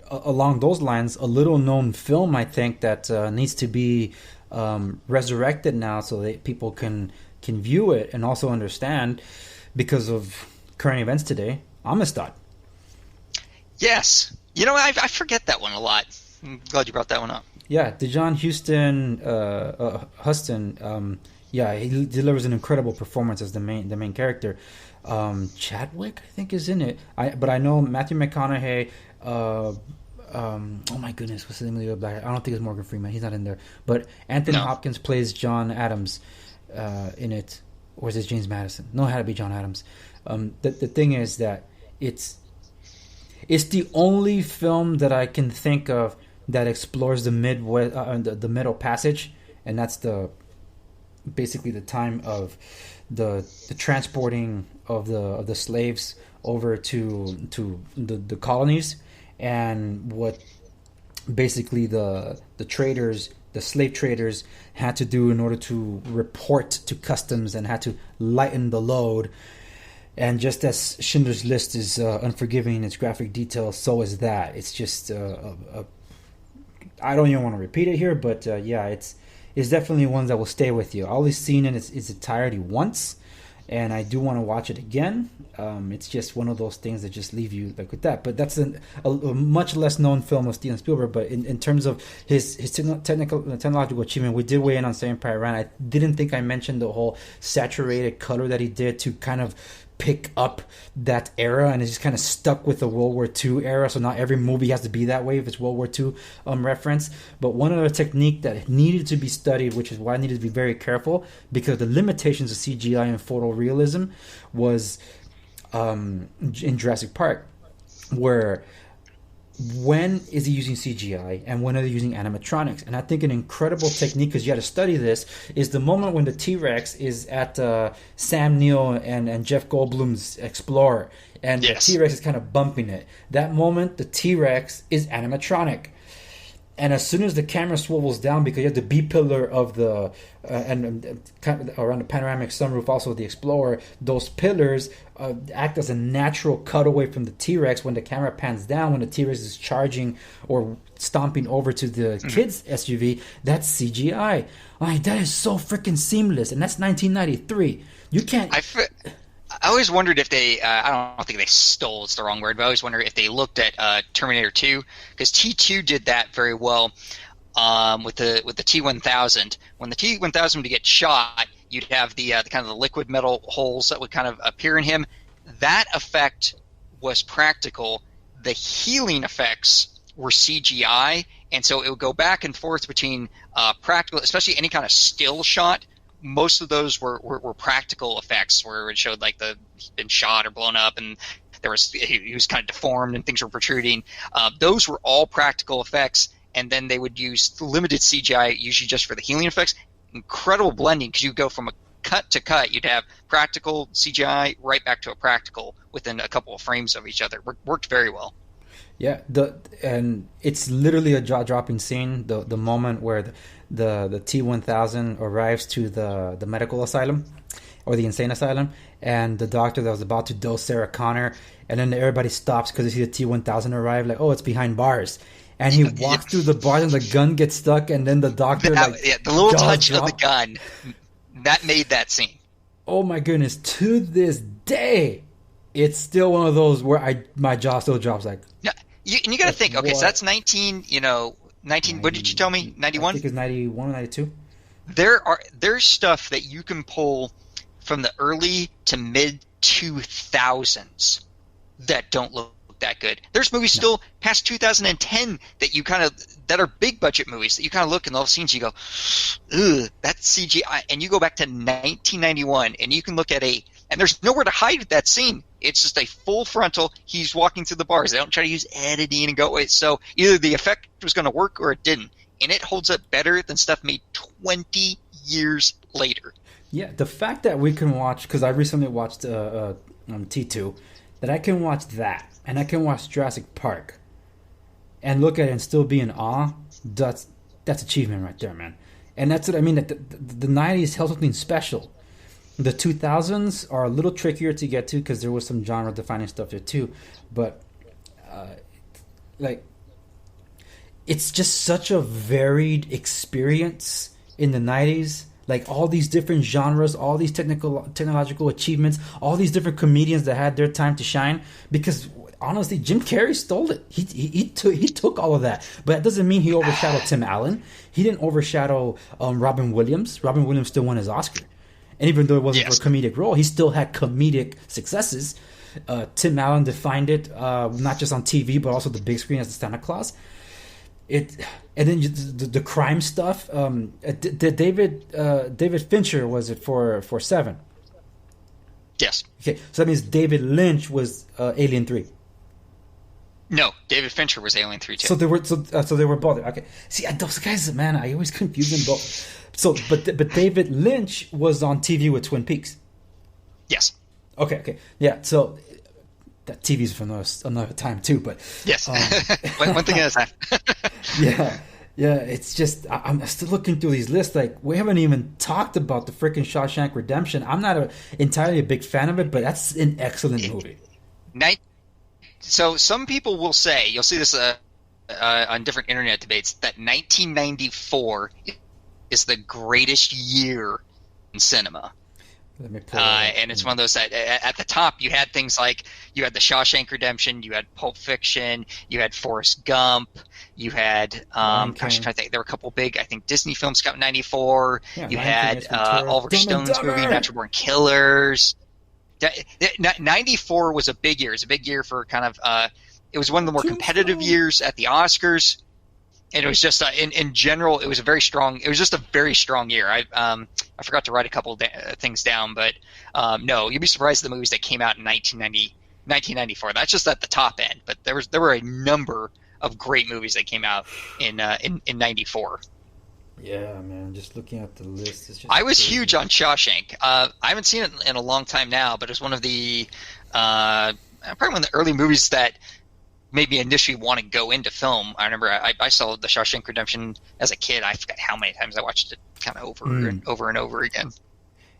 along those lines, a little known film I think that needs to be resurrected now, so that people can view it and also understand because of current events today. Amistad. Yes. I forget that one a lot. I'm glad you brought that one up. Yeah, DeJohn Huston. He delivers an incredible performance as the main character. Chadwick, I think, is in it. But I know Matthew McConaughey. Oh my goodness, what's the name of the other black? I don't think it's Morgan Freeman. He's not in there. But Anthony Hopkins plays John Adams in it, or is it James Madison? No, it had to be John Adams. The thing is that it's the only film that I can think of that explores the the Middle Passage, and that's basically the time of the transporting of the slaves over to the colonies, and what basically the traders, the slave traders, had to do in order to report to customs and had to lighten the load. And just as Schindler's List is unforgiving in its graphic details, so is that. It's just I don't even want to repeat it here, but it's definitely one that will stay with you. I only seen it in its entirety once, and I do want to watch it again. It's just one of those things that just leave you like with that. But that's a much less known film of Steven Spielberg. But in terms of his technological achievement, we did weigh in on Saving Private Ryan. I didn't think I mentioned the whole saturated color that he did to kind of pick up that era, and it's just kind of stuck with the World War II era. So not every movie has to be that way if it's World War II reference. But one other technique that needed to be studied, which is why I needed to be very careful, because the limitations of CGI and photorealism was in Jurassic Park, where when is he using CGI and when are they using animatronics? And I think an incredible technique, because you had to study this, is the moment when the T-Rex is at Sam Neill and Jeff Goldblum's Explorer, and the T-Rex is kind of bumping it. That moment, the T-Rex is animatronic. And as soon as the camera swivels down, because you have the B pillar of the and kind of around the panoramic sunroof, also the Explorer, those pillars act as a natural cutaway from the T-Rex when the camera pans down. When the T-Rex is charging or stomping over to the kids' SUV, that's CGI. Like, that is so freaking seamless, and that's 1993. You can't. I always wondered if they, I don't think they stole, it's the wrong word, but I always wonder if they looked at Terminator 2, because T2 did that very well with the T1000. When the T1000 would get shot, you'd have the kind of the liquid metal holes that would kind of appear in him. That effect was practical. The healing effects were CGI, and so it would go back and forth between practical, especially any kind of still shot. Most of those were practical effects where it showed like he'd been shot or blown up, and he was kind of deformed and things were protruding. Those were all practical effects, and then they would use limited CGI, usually just for the healing effects. Incredible blending, because you go from a cut to cut. You'd have practical CGI right back to a practical within a couple of frames of each other. Worked very well. Yeah, and it's literally a jaw-dropping scene. The moment where the T1000 arrives to the medical asylum or the insane asylum, and the doctor that was about to dose Sarah Connor, and then everybody stops because they see the T1000 arrive. Like, oh, it's behind bars, and he walks through the bars, and the gun gets stuck, and then the doctor the little touch of the gun that made that scene. Oh my goodness! To this day, it's still one of those where my jaw still drops. Like, yeah, you got to think. Okay, so that's 19. 19. What did you tell me? 91. I think it's 91 or 92. There's stuff that you can pull from the early to mid 2000s that don't look that good. There's movies still past 2010 that are big budget movies that you kind of look in all the scenes, you go, ugh, that's CGI, and you go back to 1991 and you can look at and there's nowhere to hide that scene. It's just a full frontal. He's walking through the bars. They don't try to use editing and go. So either the effect was going to work or it didn't, and it holds up better than stuff made 20 years later. Yeah, the fact that we can watch, because I recently watched T2, that I can watch that and I can watch Jurassic Park and look at it and still be in awe. That's achievement right there, man. And that's what I mean. That the 90s held something special. The 2000s are a little trickier to get to because there was some genre-defining stuff there too. But, it's just such a varied experience in the 90s. Like, all these different genres, all these technological achievements, all these different comedians that had their time to shine. Because, honestly, Jim Carrey stole it. He took all of that. But that doesn't mean he overshadowed Tim Allen. He didn't overshadow Robin Williams. Robin Williams still won his Oscar. And even though it wasn't for a comedic role, he still had comedic successes. Tim Allen defined it, not just on TV, but also the big screen as the Santa Claus. And then the crime stuff. David Fincher was it for Seven? Yes. Okay, so that means David Lynch was Alien 3. No, David Fincher was Alien 3 too. So they were both. Okay, see, those guys, man, I always confuse them both. So, but David Lynch was on TV with Twin Peaks. Yes. Okay, yeah. So that TV's for another time too. But yes, one thing at a time. yeah. It's just I'm still looking through these lists. Like, we haven't even talked about the freaking Shawshank Redemption. I'm not entirely a big fan of it, but that's an excellent movie. So some people will say, you'll see this on different internet debates, that 1994 is the greatest year in cinema. Let me pull and it's one of those that at the top you had things like, you had the Shawshank Redemption, you had Pulp Fiction, you had Forrest Gump, you had I'm trying to think, there were a couple big, I think, Disney films got in 94. You had Oliver Stone's movie Natural Born Killers. 94 was a big year. It's a big year for kind of it was one of the more competitive years at the Oscars. And it was just in general, it was just a very strong year. I forgot to write a couple things down, but no, you'd be surprised at the movies that came out in 1994. That's just at the top end, but there were a number of great movies that came out in 94. Yeah, man, just looking at the list, it's just I was crazy. huge on Shawshank. I haven't seen it in a long time now, but it's one of the probably one of the early movies that made me initially want to go into film. I remember I saw the Shawshank Redemption as a kid. I forgot how many times I watched it, kind of over and over again.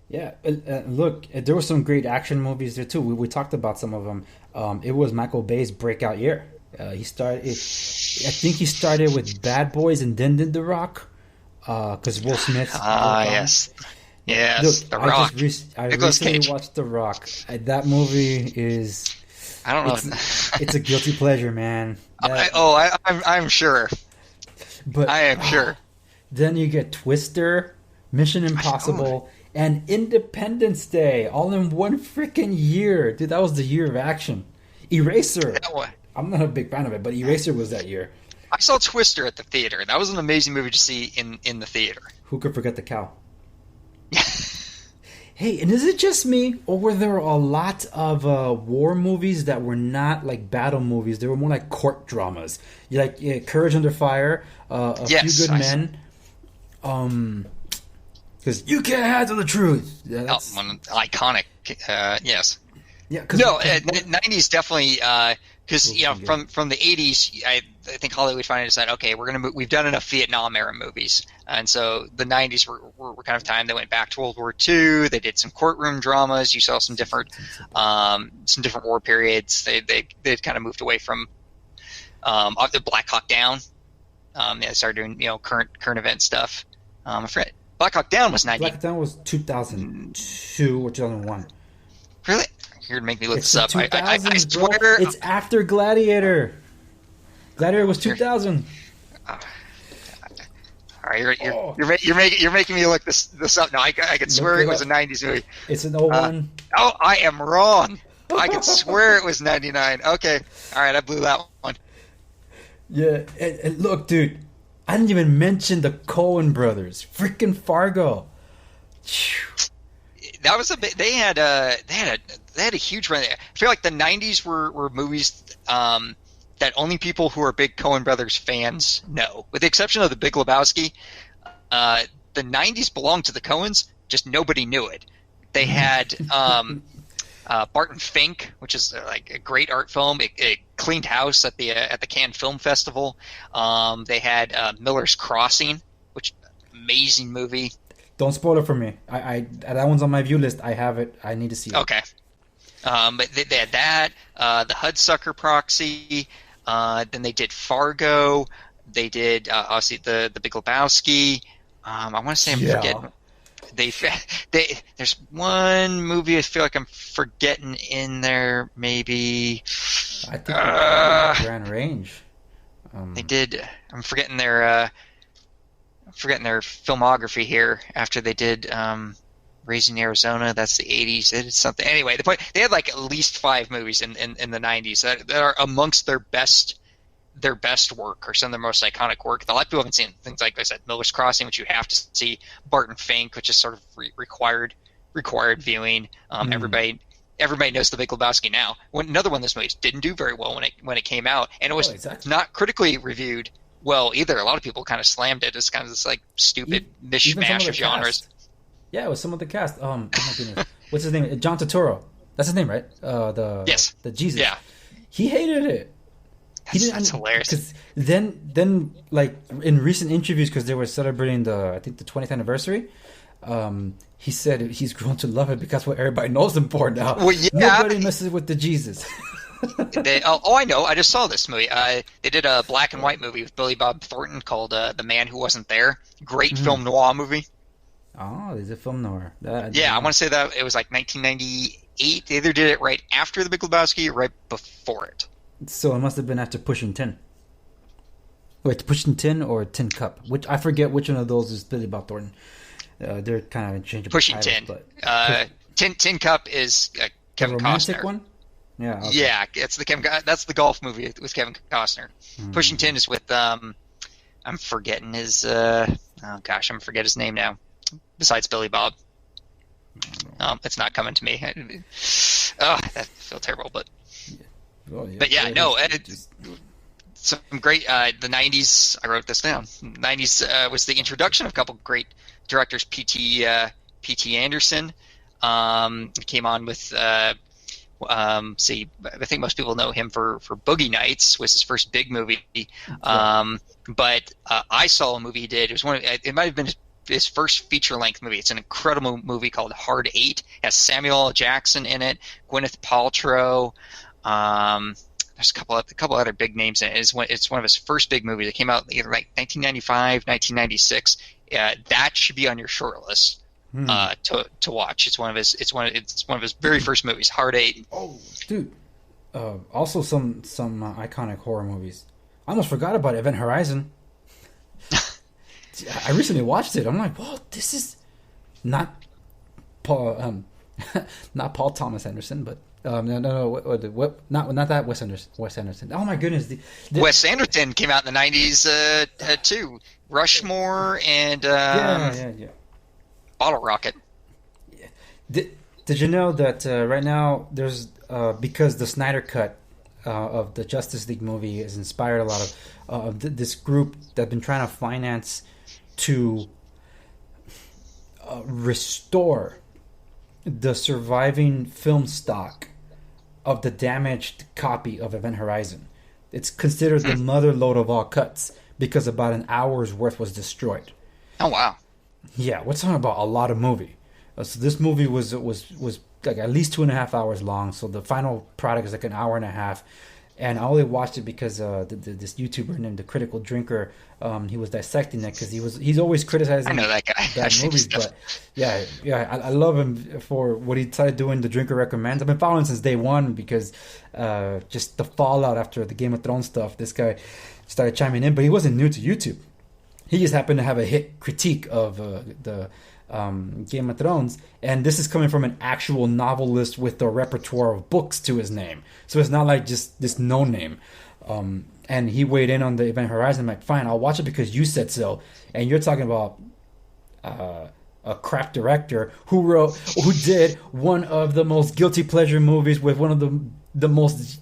Yeah, look, there were some great action movies there too. We talked about some of them. It was Michael Bay's breakout year. I think he started with Bad Boys and then did The Rock, because Will Smith. Yes. Yes, Look, The Rock. I Nicolas recently Cage. watched The Rock. That movie is I don't it's know. it's a guilty pleasure, man. That I'm sure. but I am sure. then you get Twister, Mission Oh, Impossible, and Independence Day all in one freaking year. Dude, that was the year of action. Eraser. that one. I'm not a big fan of it, but Eraser was that year. I saw Twister at the theater. That was an amazing movie to see in the theater. Who could forget the cow? Hey, and is it just me, or were there a lot of war movies that were not like battle movies? They were more like court dramas. You like Courage Under Fire, A Few Yes, Good Men. Because you can't handle the truth. Yeah, that's one iconic. Yes. yeah. Cause, No, 'cause- 90s definitely because Cool, you know yeah. from the 80s, I think Hollywood finally decided, okay, we've done enough Vietnam era movies, and so the 90s were kind of time they went back to World War II. They did some courtroom dramas. You saw some different war periods. They've kind of moved away from the Black Hawk Down. They started doing current event stuff. I forget. Black Hawk Down was 90. Black Down was 2002 or 2001. Really? You're gonna make me look It's this the up. I 2000s, bro. swear. It's after Gladiator. Gladiator was 2000. All right, Oh. you're making me look this up now. I could swear it it was a up. '90s movie. It's an 01. Oh, I am wrong. I could swear it was '99. Okay, all right, I blew that one. Yeah, and look, dude, I didn't even mention the Coen brothers. Freaking Fargo. Phew. That was a bit. They had a huge run. I feel like the '90s were movies that only people who are big Coen Brothers fans know, with the exception of The Big Lebowski. The '90s belonged to the Coens, just nobody knew it. They had Barton Fink, which is like a great art film. It cleaned house at the Cannes Film Festival. They had Miller's Crossing, which amazing movie. Don't spoil it for me. I that one's on my view list. I have it. I need to see it. Okay. But they had that, the Hudsucker Proxy, then they did Fargo, they did obviously the Big Lebowski. I want to say I'm Yeah. forgetting. There's one movie I feel like I'm forgetting in there. Maybe I think it's Grand Range. they did. I'm forgetting their filmography here. After they did Raising Arizona, that's the 80s. They did something. Anyway, the point, they had like at least 5 movies in the 90s that are amongst their best work, or some of their most iconic work. A lot of people haven't seen things like I said, Miller's Crossing, which you have to see. Barton Fink, which is sort of required viewing. Everybody knows The Big Lebowski now. Another one of those movies didn't do very well when it came out, and it was exactly. not critically reviewed well either. A lot of people kind of slammed it as kind of this like stupid Even some mishmash of genres. cast. Yeah, it was some of the cast. Oh my goodness, what's his name? John Turturro. That's his name, right? Yes. The Jesus. Yeah. He hated it. That's hilarious. Because then, like in recent interviews, because they were celebrating I think the 20th anniversary. He said he's grown to love it because what everybody knows him for now. Well, yeah. Nobody messes with the Jesus. I know. I just saw this movie. They did a black and white movie with Billy Bob Thornton called The Man Who Wasn't There. Great film noir movie. Oh, there's a film noir. Yeah, I want to say that it was like 1998. They either did it right after The Big Lebowski or right before it. So it must have been after Pushing Tin. Wait, Pushing Tin or Tin Cup? Which I forget which one of those is Billy Bob Thornton. They're kind of interchangeable. Pushing titles, Tin. But Tin Cup is the Kevin romantic Costner. one. Yeah. Okay. Yeah, it's that's the golf movie with Kevin Costner. Pushing Tin is with I'm forgetting his I'm forget his name now. Besides Billy Bob. It's not coming to me. Oh, that feels terrible, but Oh, yeah. but yeah, no, some great the 90s. I wrote this down. 90s was the introduction of a couple great directors. P.T. Anderson came on with. I think most people know him for Boogie Nights, was his first big movie. But I saw a movie he did. It was it might have been his first feature-length movie. It's an incredible movie called Hard Eight. It has Samuel L. Jackson in it, Gwyneth Paltrow. There's a couple other big names in it. It's one of his first big movies. It came out either like 1995, 1996. That should be on your short list. to watch. It's one of his very first movies, Hard Eight. Oh, dude. Also, some iconic horror movies. I almost forgot about Event Horizon. I recently watched it. I'm like, whoa, this is not Paul, not Paul Thomas Anderson, but no, not that Wes Anderson. Wes Anderson. Oh my goodness, Wes Anderson came out in the '90s too. Rushmore and yeah. Bottle Rocket. Did you know that right now there's because the Snyder Cut of the Justice League movie has inspired a lot of this group that's been trying to finance to restore the surviving film stock of the damaged copy of Event Horizon. It's considered the mother lode of all cuts because about an hour's worth was destroyed. Oh wow! Yeah, we're talking about a lot of movie. So this movie was like at least 2.5 hours long. So the final product is like an hour and a half. And I only watched it because this YouTuber named The Critical Drinker, he was dissecting it because he's always criticizing I know that guy. bad movies. But yeah, I love him for what he started doing. The Drinker Recommends. I've been following since day one because just the fallout after the Game of Thrones stuff. This guy started chiming in, but he wasn't new to YouTube. He just happened to have a hit critique of the Game of Thrones, and this is coming from an actual novelist with a repertoire of books to his name. So it's not like just this no name. And he weighed in on the Event Horizon. I'm like, fine, I'll watch it because you said so. And you're talking about a crap director who did one of the most guilty pleasure movies with one of the most.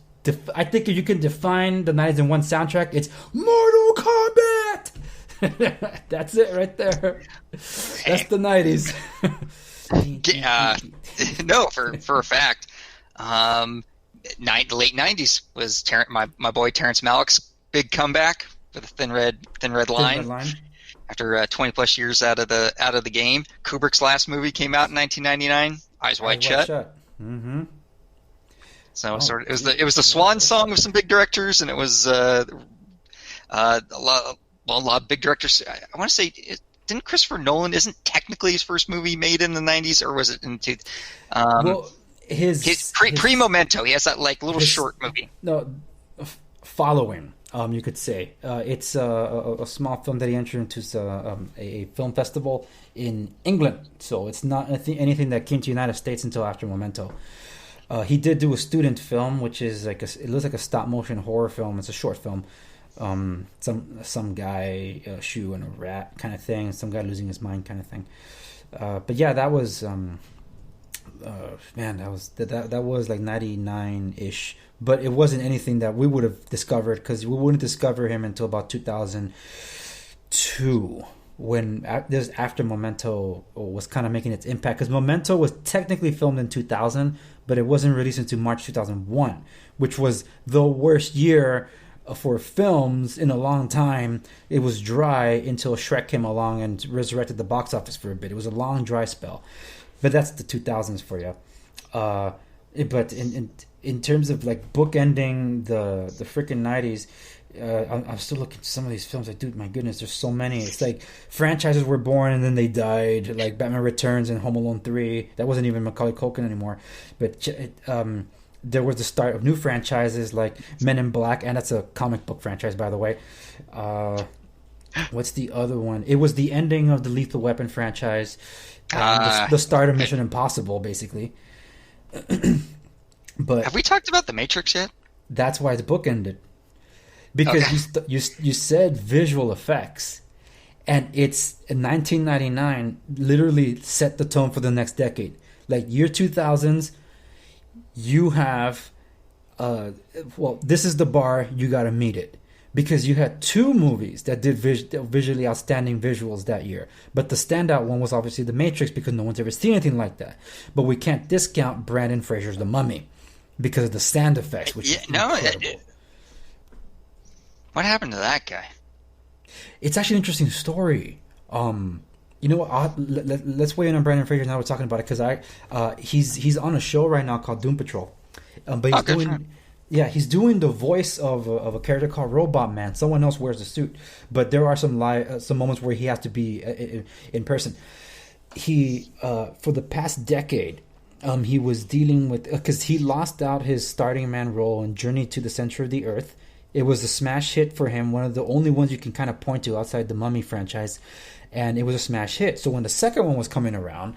I think if you can define the 90s in one soundtrack, it's Mortal Kombat. That's it right there. That's the 90s. No, for a fact. Late 90s was my boy Terrence Malick's big comeback for the Thin Red Line. After 20 plus years out of the game. Kubrick's last movie came out in 1999, Eyes Wide Shut. Mm-hmm. So it was the swan song of some big directors, and it was a lot of big directors. I want to say, didn't Christopher Nolan, isn't technically his first movie made in the 90s, or was it in his pre-Memento? He has that like little short movie. No, following. You could say it's a small film that he entered into a film festival in England. So it's not anything that came to the United States until after Memento. He did do a student film, which is it looks like a stop motion horror film. It's a short film. Some guy, a shoe and a rat kind of thing. Some guy losing his mind kind of thing. But yeah, that was that was like 99-ish. But it wasn't anything that we would have discovered because we wouldn't discover him until about 2002 when this after Memento was kind of making its impact. Because Memento was technically filmed in 2000, but it wasn't released until March 2001, which was the worst year for films in a long time. It was dry until Shrek came along and resurrected the box office for a bit. It was a long dry spell. But that's the 2000s for you. But in terms of like bookending the freaking 90s, I'm still looking at some of these films. Like, dude, my goodness, there's so many. It's like franchises were born and then they died, like Batman Returns and Home Alone 3. That wasn't even Macaulay Culkin anymore. But there was the start of new franchises like Men in Black, and that's a comic book franchise, by the way. What's the other one? It was the ending of the Lethal Weapon franchise, and the start of Mission Impossible, basically. But have we talked about The Matrix yet? That's why it's bookended. Because you said visual effects, and it's in 1999 literally set the tone for the next decade. Like year 2000s, you have this is the bar, you got to meet it. Because you had two movies that did visually outstanding visuals that year. But the standout one was obviously The Matrix because no one's ever seen anything like that. But we can't discount Brandon Fraser's The Mummy because of the sound effects, which is incredible. What happened to that guy? It's actually an interesting story. You know what? Let's weigh in on Brandon Fraser now. We're talking about it because he's on a show right now called Doom Patrol. But he's doing the voice of a character called Robot Man. Someone else wears the suit, but there are some moments where he has to be in person. he for the past decade, he was dealing with because he lost out his starting man role in Journey to the Center of the Earth. It was a smash hit for him, one of the only ones you can kind of point to outside the Mummy franchise, and it was a smash hit. So when the second one was coming around,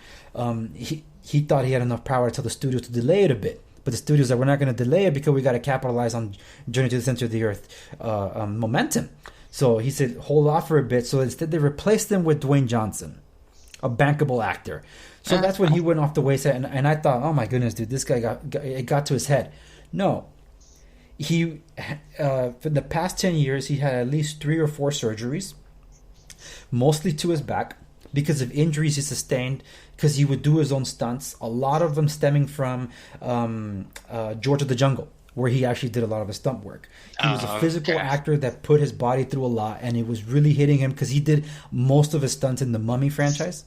he thought he had enough power to tell the studios to delay it a bit. But the studios said, we're not going to delay it because we got to capitalize on Journey to the Center of the Earth momentum. So he said, hold off for a bit. So instead, they replaced him with Dwayne Johnson, a bankable actor. So that's when he went off the wayside. And I thought, oh my goodness, dude, this guy it got to his head. No. He, for the past 10 years, he had at least 3 or 4 surgeries, mostly to his back, because of injuries he sustained, because he would do his own stunts, a lot of them stemming from George of the Jungle, where he actually did a lot of his stunt work. He was a physical actor that put his body through a lot, and it was really hitting him because he did most of his stunts in the Mummy franchise.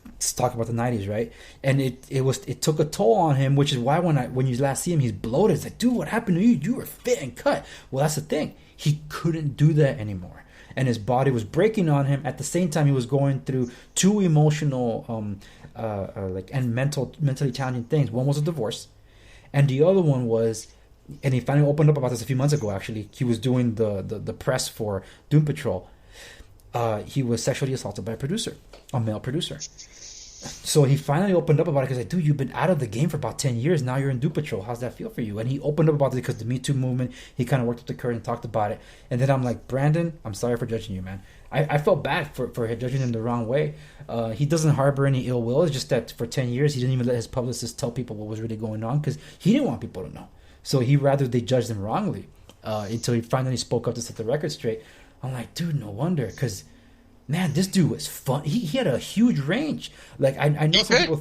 Let's talk about the 90s, right? And it took a toll on him, which is why when you last see him, he's bloated. It's like, dude, what happened to you? You were fit and cut. Well, that's the thing. He couldn't do that anymore. And his body was breaking on him. At the same time, he was going through 2 emotional and mentally challenging things. One was a divorce, and the other one was, and he finally opened up about this a few months ago. Actually, he was doing the press for Doom Patrol. He was sexually assaulted by a male producer. So he finally opened up about it because, like, dude, you've been out of the game for about 10 years. Now you're in Doom Patrol. How's that feel for you? And he opened up about it because the Me Too movement, he kind of worked up the curtain and talked about it. And then I'm like, Brandon, I'm sorry for judging you, man. I felt bad for judging him the wrong way. He doesn't harbor any ill will. It's just that for 10 years, he didn't even let his publicist tell people what was really going on because he didn't want people to know. So he rather they judged him wrongly until he finally spoke up to set the record straight. I'm like, dude, no wonder, because man, this dude was fun. He had a huge range. Like I know some people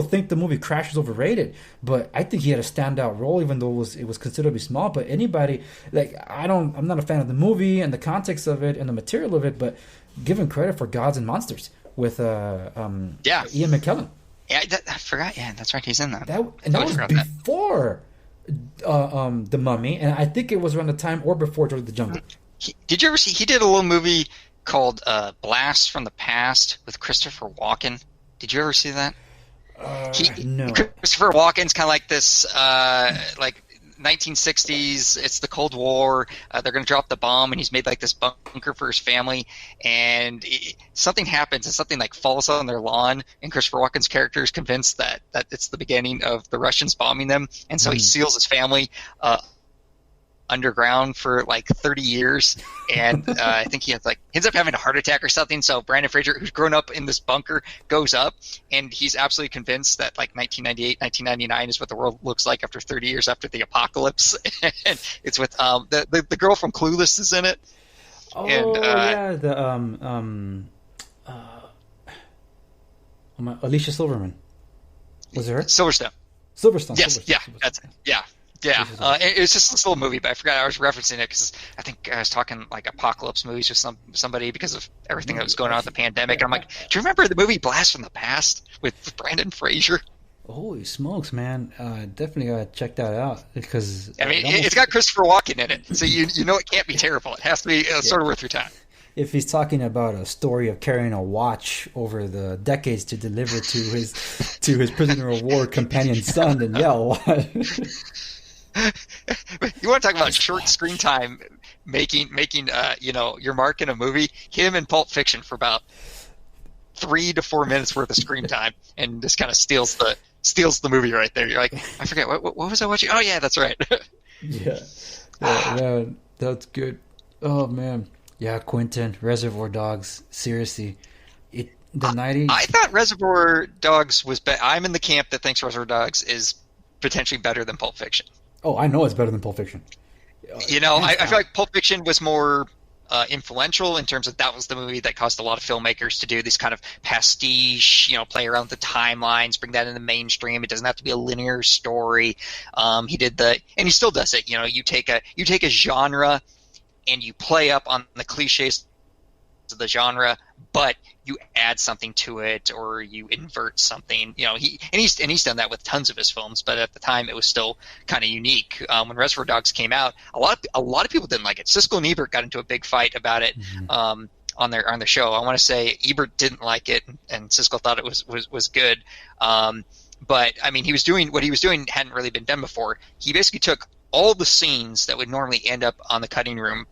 think the movie Crash is overrated, but I think he had a standout role, even though it was considerably small. But anybody, like, I'm not a fan of the movie and the context of it and the material of it, but give him credit for Gods and Monsters with Ian McKellen. Yeah, I forgot. Yeah, that's right. He's in that. That was before the Mummy, and I think it was around the time or before George of the Jungle. Did you ever see? He did a little movie called Blast from the Past with Christopher Walken. Did you ever see that? No. Christopher Walken's kind of like this, like 1960s. It's the Cold War. They're going to drop the bomb, and he's made like this bunker for his family. And something happens, and something like falls on their lawn. And Christopher Walken's character is convinced that it's the beginning of the Russians bombing them, and so he seals his family underground for like 30 years, and I think he ends up having a heart attack or something. So Brandon Fraser, who's grown up in this bunker, goes up, and he's absolutely convinced that like 1998, 1999 is what the world looks like after 30 years after the apocalypse. And it's with the girl from Clueless is in it. Oh, and, yeah, the Alicia Silverman. Was it her? Silverstone. Yes, yeah, that's it. Yeah. Yeah, it was just this little movie, but I forgot I was referencing it because I think I was talking like apocalypse movies with somebody because of everything that was going on with the pandemic. And I'm like, do you remember the movie Blast from the Past with Brandon Fraser? Holy smokes, man! Definitely gotta check that out because I mean, it's got Christopher Walken in it, so you know it can't be terrible. It has to be sort of worth your time. If he's talking about a story of carrying a watch over the decades to deliver to his prisoner of war companion son, then yeah, what? You want to talk about short screen time making your mark in a movie? Him in Pulp Fiction for about 3 to 4 minutes worth of screen time, and just kind of steals the movie right there. You're like, I forget what was I watching? Oh yeah, that's right. Yeah, man, that's good. Oh man, yeah, Quentin, Reservoir Dogs. Seriously, the 90s. I thought Reservoir Dogs was better. I'm in the camp that thinks Reservoir Dogs is potentially better than Pulp Fiction. Oh, I know it's better than Pulp Fiction. I feel like Pulp Fiction was more influential in terms of that was the movie that caused a lot of filmmakers to do this kind of pastiche, play around with the timelines, bring that in the mainstream. It doesn't have to be a linear story. He did and he still does it. You take a genre and you play up on the cliches of the genre, but you add something to it or you invert something. He's done that with tons of his films, but at the time it was still kind of unique. When Reservoir Dogs came out, a lot of people didn't like it. Siskel and Ebert got into a big fight about it. on their show. I want to say Ebert didn't like it, and Siskel thought it was good. But I mean, he was doing what he was doing hadn't really been done before. He basically took all the scenes that would normally end up on the cutting room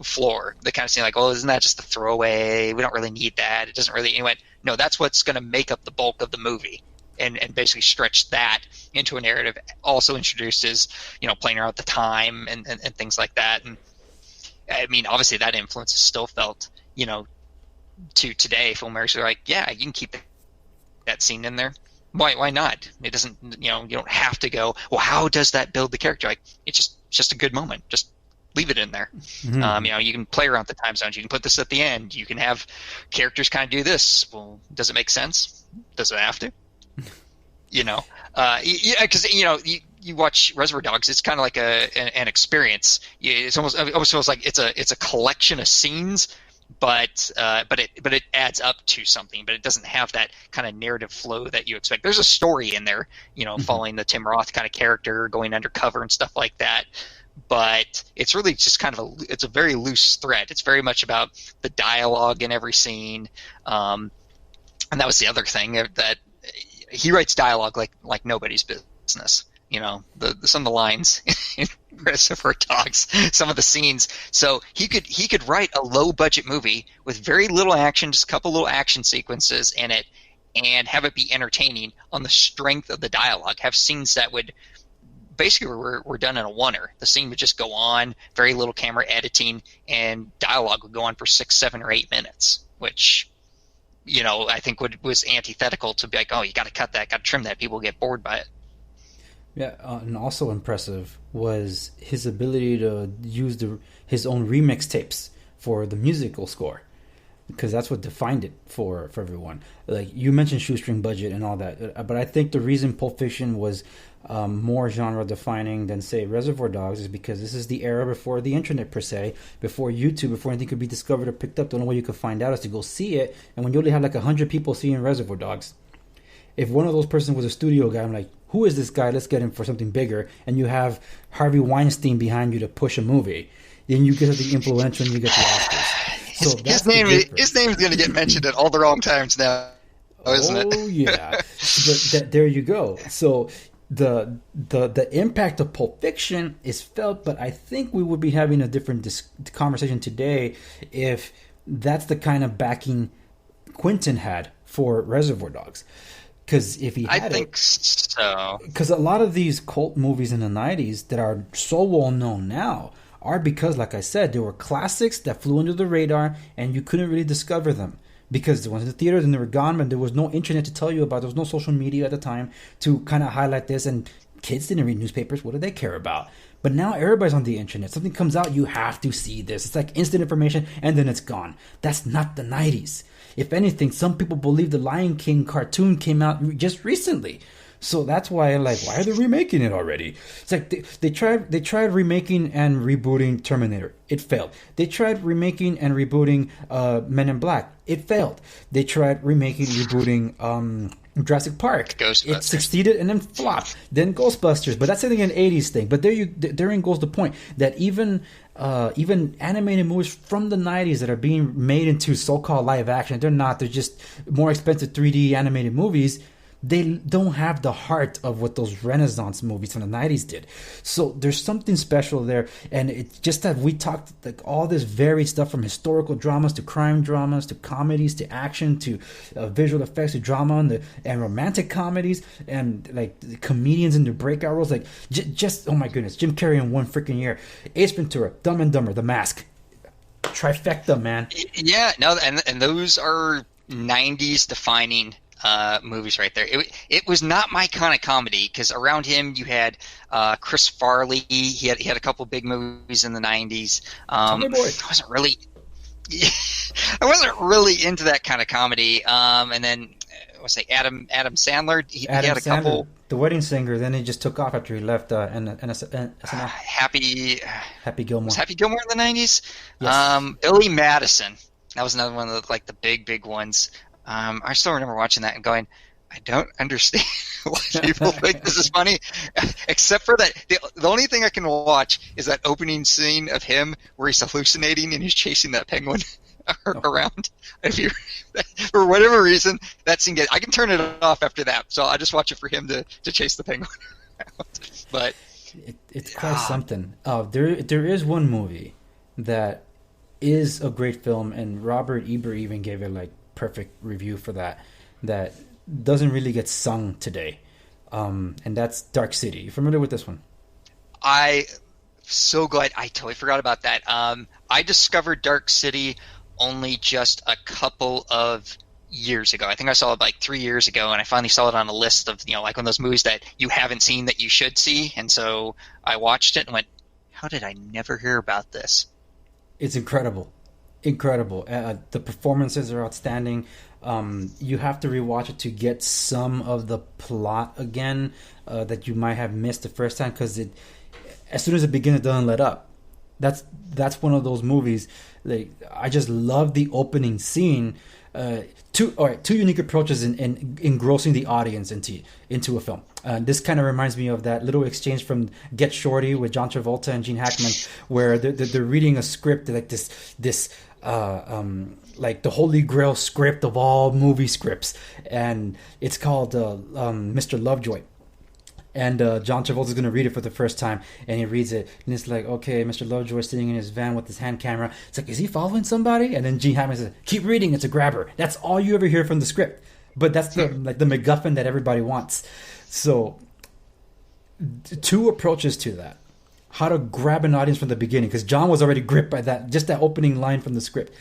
floor, the kind of scene like, oh, isn't that just a throwaway? We don't really need that. It doesn't really. And he went, no, that's what's going to make up the bulk of the movie. And basically stretch that into a narrative. Also introduces, playing around with the time and things like that. And I mean, obviously that influence is still felt, to today. Filmmakers are like, yeah, you can keep that scene in there. Why not? It doesn't, you don't have to go, well, how does that build the character? Like, it's just a good moment. Just leave it in there. Mm-hmm. You can play around with the time zones. You can put this at the end. You can have characters kind of do this. Well, does it make sense? Does it have to? Because you watch Reservoir Dogs, it's kind of like an experience. It's almost feels like it's a collection of scenes, but it adds up to something. But it doesn't have that kind of narrative flow that you expect. There's a story in there, following the Tim Roth kind of character, going undercover and stuff like that. But it's really just kind of it's a very loose thread. It's very much about the dialogue in every scene, and that was the other thing that. He writes dialogue like nobody's business. Some of the lines in Reservoir Dogs, some of the scenes. So he could write a low budget movie with very little action, just a couple little action sequences in it, and have it be entertaining on the strength of the dialogue. Have scenes that would basically were done in a oneer. The scene would just go on, very little camera editing, and dialogue would go on for 6, 7, or 8 minutes, which. I think was antithetical to be like, oh, you got to cut that, got to trim that. People get bored by it. Yeah, and also impressive was his ability to use his own remix tapes for the musical score, because that's what defined it for everyone. Like you mentioned, shoestring budget and all that, but I think the reason Pulp Fiction was more genre defining than say Reservoir Dogs is because this is the era before the internet per se, before YouTube, before anything could be discovered or picked up. The only way you could find out is to go see it. And when you only have like 100 people seeing Reservoir Dogs, if one of those persons was a studio guy, I'm like, who is this guy? Let's get him for something bigger. And you have Harvey Weinstein behind you to push a movie. Then you get the influential and you get the Oscars. So his name is going to get mentioned at all the wrong times now, isn't it? Oh yeah, but there you go. So the impact of Pulp Fiction is felt, but I think we would be having a different conversation today if that's the kind of backing Quentin had for Reservoir Dogs. Because if he had I think so. Because a lot of these cult movies in the 90s that are so well known now are because, like I said, they were classics that flew under the radar and you couldn't really discover them. Because they went to the theaters and they were gone, and there was no internet to tell you about. There was no social media at the time to kind of highlight this. And kids didn't read newspapers. What do they care about? But now everybody's on the internet. Something comes out, you have to see this. It's like instant information, and then it's gone. That's not the 90s. If anything, some people believe the Lion King cartoon came out just recently. So that's why I'm like, why are they remaking it already? It's like they tried remaking and rebooting Terminator. It failed. They tried remaking and rebooting Men in Black. It failed. They tried remaking, rebooting Jurassic Park. Ghostbusters. It succeeded and then flopped. Then Ghostbusters. But that's I think an 80s thing. But therein goes the point that even animated movies from the 90s that are being made into so-called live action, they're not. They're just more expensive 3D animated movies. They don't have the heart of what those Renaissance movies from the 90s did. So there's something special there. And it's just that we talked like all this varied stuff from historical dramas to crime dramas to comedies to action to visual effects to drama and romantic comedies and like the comedians in their breakout roles. Like just, oh my goodness, Jim Carrey in one freaking year. Ace Ventura, Dumb and Dumber, The Mask. Trifecta, man. Yeah, no, and those are 90s defining movies right there. It was not my kind of comedy because around him you had Chris Farley. He had a couple big movies in the 90s. I wasn't really into that kind of comedy. And then what's it, Adam Sandler. He had a couple. The Wedding Singer. Then he just took off after he left Happy Gilmore. Was Happy Gilmore in the 90s? Yes. Billy Madison. That was another one of the big ones. I still remember watching that and going, I don't understand why people think this is funny, except for that. The only thing I can watch is that opening scene of him where he's hallucinating and he's chasing that penguin. Oh, around. If you, for whatever reason, that scene I can turn it off after that. So I just watch it for him to chase the penguin around. But it's quite something. There is one movie that is a great film, and Robert Ebert even gave it like perfect review for that. That doesn't really get sung today, and that's Dark City. You familiar with this one? I so glad I totally forgot about that. I discovered Dark City only just a couple of years ago. I think I saw it like 3 years ago, and I finally saw it on a list of, like one of those movies that you haven't seen that you should see. And so I watched it and went, how did I never hear about this? It's incredible, incredible. The performances are outstanding. You have to rewatch it to get some of the plot again that you might have missed the first time, because as soon as it begins, it doesn't let up. That's one of those movies. Like, I just love the opening scene. Two unique approaches in engrossing the audience into a film. This kind of reminds me of that little exchange from Get Shorty with John Travolta and Gene Hackman, where they're reading a script, like this like the holy grail script of all movie scripts, and it's called Mr. Lovejoy. And John Travolta's going to read it for the first time, and he reads it, and it's like, okay, Mr. Lovejoy's sitting in his van with his hand camera. It's like, is he following somebody? And then Gene Hackman says, keep reading, it's a grabber. That's all you ever hear from the script. But that's the MacGuffin that everybody wants. So, two approaches to that. How to grab an audience from the beginning, because John was already gripped by that opening line from the script.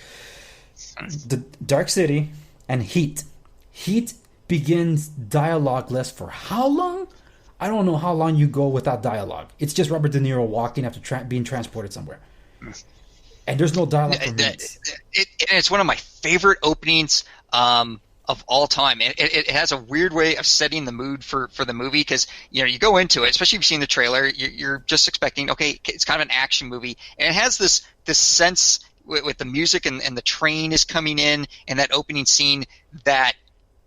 The Dark City and Heat. Heat begins dialogue-less for how long? I don't know how long you go without dialogue. It's just Robert De Niro walking after being transported somewhere. And there's no dialogue for minutes. It's one of my favorite openings of all time. It has a weird way of setting the mood for the movie, because you go into it, especially if you've seen the trailer, you're just expecting, okay, it's kind of an action movie. And it has this sense with the music and the train is coming in, and that opening scene, that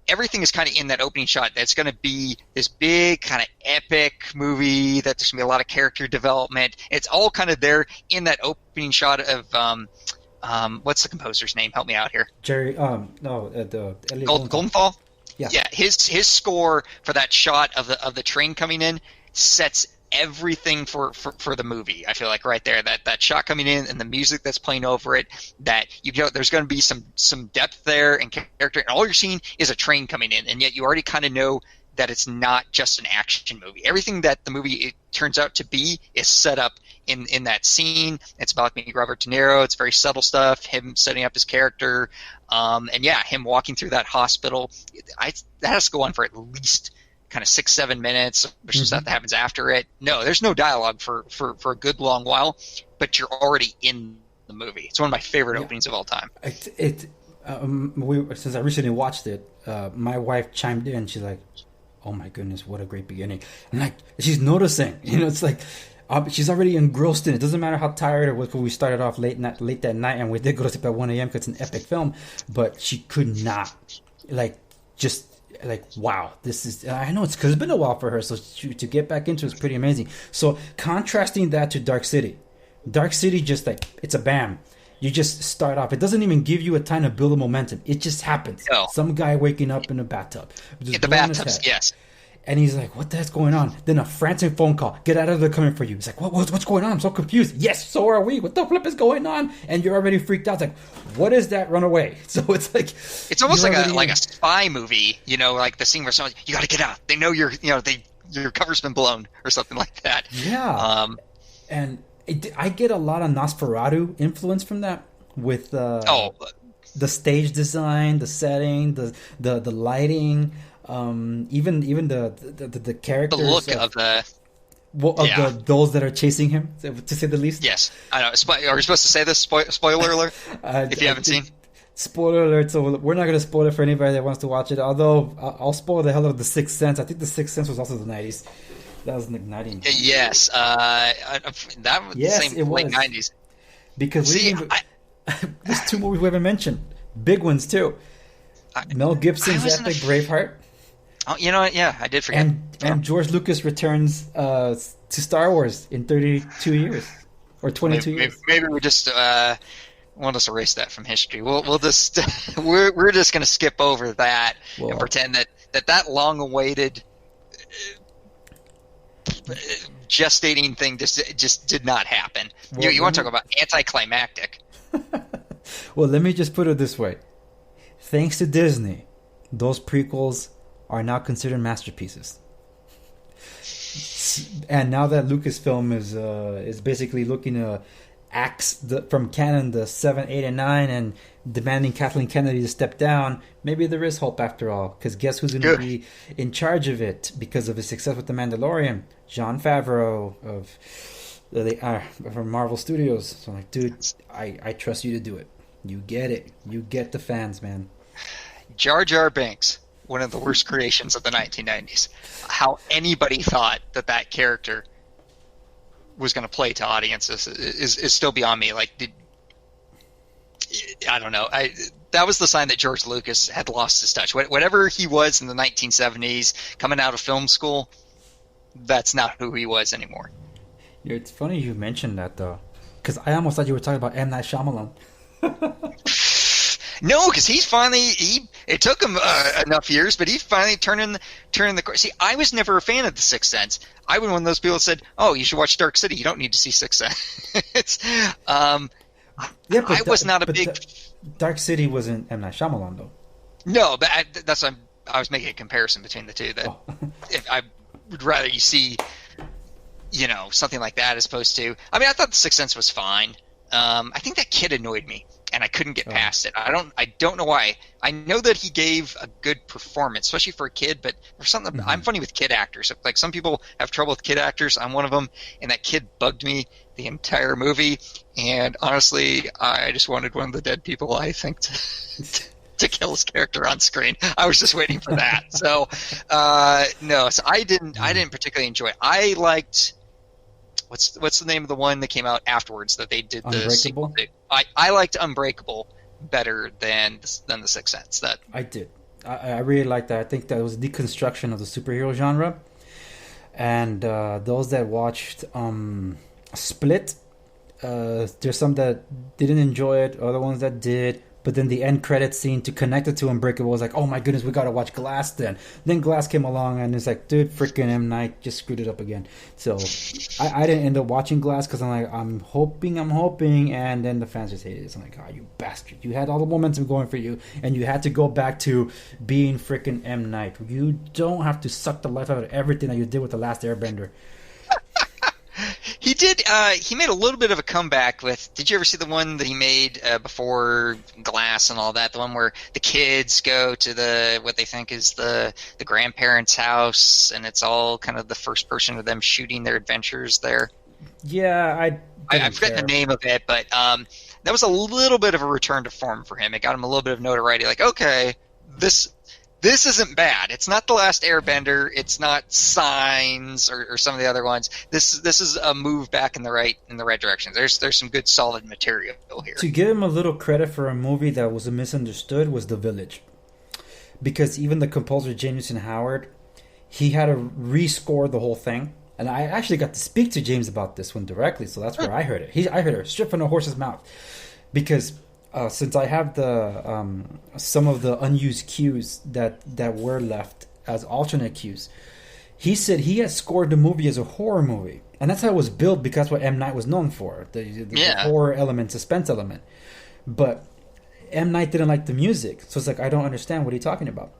everything is kind of in that opening shot. That's going to be this big kind of epic movie, that there's going to be a lot of character development. It's all kind of there in that opening shot of what's the composer's name? Help me out here. Jerry, no, the Elliot Goldenthal. Yeah, His score for that shot of the train coming in sets everything for the movie. I feel like right there, that shot coming in and the music that's playing over it, that there's going to be some depth there and character, and all you're seeing is a train coming in, and yet you already kind of know that it's not just an action movie. Everything that the movie turns out to be is set up in that scene. It's about meeting Robert De Niro. It's very subtle stuff, him setting up his character, and him walking through that hospital. That has to go on for at least kind of 6-7 minutes. There's some stuff that happens after it. No, there's no dialogue for a good long while, but you're already in the movie. It's one of my favorite openings of all time. Since I recently watched it, my wife chimed in. She's like, "Oh my goodness, what a great beginning!" And like, she's noticing. It's like she's already engrossed in it. Doesn't matter how tired it was when we started off late that night, and we did go to sleep at 1 a.m. because it's an epic film. But she could not wow, this is, I know it's because it's been a while for her, so to get back into it's pretty amazing. So contrasting that to Dark City just like, it's a bam. You just start off. It doesn't even give you a time to build a momentum. It just happens. No. Some guy waking up in a bathtub. In the bathtub, yes. And he's like, what the heck's going on? Then a frantic phone call. Get out of there, coming for you. He's like, what's going on? I'm so confused. Yes, so are we. What the flip is going on? And you're already freaked out. It's like, what is that? Run away. So it's like... It's almost like a spy movie, like the scene where someone, you got to get out. They know your cover's been blown or something like that. Yeah. And I get a lot of Nosferatu influence from that with the stage design, the setting, the lighting... even the characters, the look of those that are chasing him, to say the least. Yes, I know. Are we supposed to say this? Spoiler alert! If you haven't seen. Spoiler alert! So we're not going to spoil it for anybody that wants to watch it. Although I'll spoil the hell out of The Sixth Sense. I think The Sixth Sense was also the 90s. That was in the 90s. Yes, that was the same late 90s. Because there's two movies we haven't mentioned, big ones too. Mel Gibson's epic Braveheart. Oh, you know what? Yeah, I did forget. And George Lucas returns to Star Wars in 32 years or 22 years. Maybe we just we'll just erase that from history. We'll just we're just going to skip over that and Well, pretend that long awaited gestating thing just did not happen. You let want to me talk about anticlimactic? well, let me just put it this way. Thanks to Disney, those prequels are now considered masterpieces. And now that Lucasfilm is basically looking to axe from canon the 7, 8, and 9 and demanding Kathleen Kennedy to step down, maybe there is hope after all. Because guess who's going to be in charge of it because of his success with The Mandalorian? Jon Favreau from Marvel Studios. So I'm like, dude, I trust you to do it. You get it. You get the fans, man. Jar Jar Binks, one of the worst creations of the 1990s. How anybody thought that character was going to play to audiences is still beyond me. Like, I don't know. That was the sign that George Lucas had lost his touch. Whatever he was in the 1970s, coming out of film school, that's not who he was anymore. Yeah, it's funny you mentioned that though, because I almost thought you were talking about M. Night Shyamalan. No, because it took him enough years, but he finally turned the course. See, I was never a fan of The Sixth Sense. I was one of those people that said, "Oh, you should watch Dark City. You don't need to see Sixth Sense." Yeah, but I was not a big. Dark City wasn't M. Night Shyamalan though. No, but I was making a comparison between the two. That if I would rather you see, something like that as opposed to. I mean, I thought The Sixth Sense was fine. I think that kid annoyed me, and I couldn't get past it. I don't know why. I know that he gave a good performance, especially for a kid. But for something, I'm funny with kid actors. Like some people have trouble with kid actors. I'm one of them, and that kid bugged me the entire movie. And honestly, I just wanted one of the dead people, I think, to kill his character on screen. I was just waiting for that. So no, so I didn't particularly enjoy it. I liked. What's the name of the one that came out afterwards that they did the sequel to? I liked Unbreakable better than the Sixth Sense. That I did. I really liked that. I think that was a deconstruction of the superhero genre. And those that watched Split, there's some that didn't enjoy it, other ones that did. But then the end credit scene to connect it to Unbreakable was like, oh my goodness, we gotta watch Glass then. Then Glass came along and it's like, dude, freaking M. Night just screwed it up again. So I didn't end up watching Glass because I'm like, I'm hoping, and then the fans just hated it. So I'm like, oh, you bastard. You had all the momentum going for you and you had to go back to being freaking M. Night. You don't have to suck the life out of everything that you did with The Last Airbender. He did. He made a little bit of a comeback with. Did you ever see the one that he made before Glass and all that? The one where the kids go to what they think is the grandparents' house, and it's all kind of the first person of them shooting their adventures there. Yeah, I forget the name of it, but that was a little bit of a return to form for him. It got him a little bit of notoriety. Like, okay, this isn't bad. It's not The Last Airbender. It's not Signs or some of the other ones. This is a move back in the right direction. There's some good solid material here. To give him a little credit for a movie that was misunderstood was The Village, because even the composer Jameson Howard, he had to rescore the whole thing. And I actually got to speak to James about this one directly, so that's where I heard it. I heard it straight from the horse's mouth, because. Since I have some of the unused cues that were left as alternate cues, he said he had scored the movie as a horror movie, and that's how it was built because that's what M. Night was known for, the horror element, suspense element. But M. Night didn't like the music, so it's like, I don't understand what he's talking about.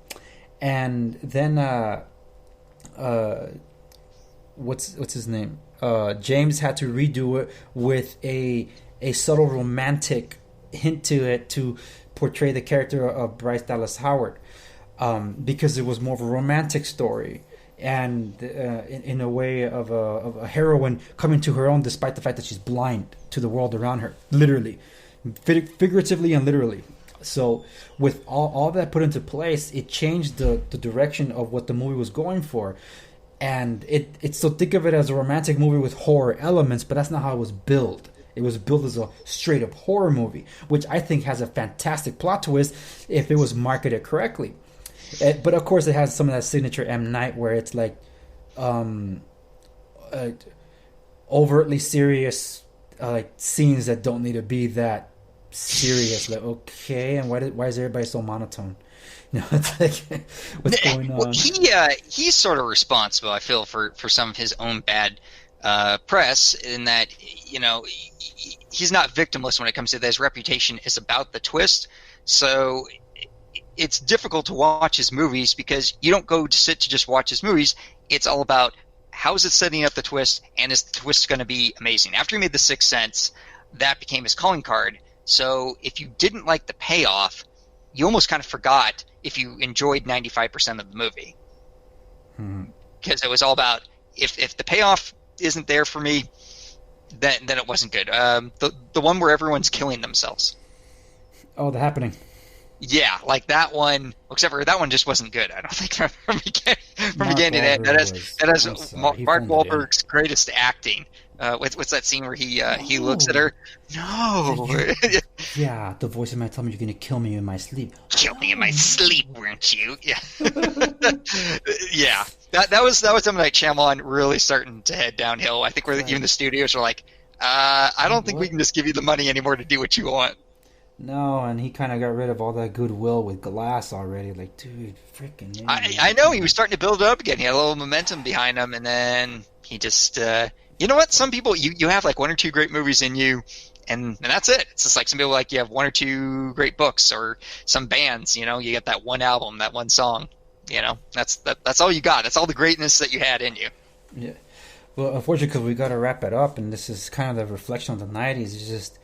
And then what's his name? James had to redo it with a subtle romantic hint to it to portray the character of Bryce Dallas Howard, because it was more of a romantic story and in a way of a heroine coming to her own despite the fact that she's blind to the world around her, literally, figuratively and literally. So with all that put into place, it changed the direction of what the movie was going for. And it's so think of it as a romantic movie with horror elements, but that's not how it was built. It was built as a straight-up horror movie, which I think has a fantastic plot twist if it was marketed correctly. But of course, it has some of that signature M. Night where it's like overtly serious, like scenes that don't need to be that serious. Like, okay, and why is everybody so monotone? It's like, what's going Well, on? he's sort of responsible, I feel, for some of his own bad press in that he's not victimless when it comes to this. His reputation is about the twist, so it's difficult to watch his movies because you don't go to sit to just watch his movies. It's all about how is it setting up the twist, and is the twist going to be amazing? After he made The Sixth Sense, that became his calling card. So if you didn't like the payoff, you almost kind of forgot if you enjoyed 95% of the movie. Because it was all about if the payoff isn't there for me, then it wasn't good. The one where everyone's killing themselves. Oh, The Happening. Yeah, like that one. Except for that one just wasn't good. I don't think from beginning to end. That has Mark Wahlberg's greatest acting. What's that scene where he looks at her? No. Yeah, the voice in my tummy, you're gonna kill me in my sleep. Kill me in my sleep, weren't you? Yeah. Yeah. That was M. Night Shyamalan really starting to head downhill. I think even the studios were like, I don't think we can just give you the money anymore to do what you want. No, and he kind of got rid of all that goodwill with Glass already. Like, dude, freaking. I know he was starting to build it up again. He had a little momentum behind him, and then he just. You know what? Some people you have like one or two great movies in you, and that's it. It's just like some people like you have one or two great books, or some bands. You get that one album, that one song. That's all you got. That's all the greatness that you had in you. Yeah. Well, unfortunately, because we got to wrap it up, and this is kind of the reflection of the '90s. It's just.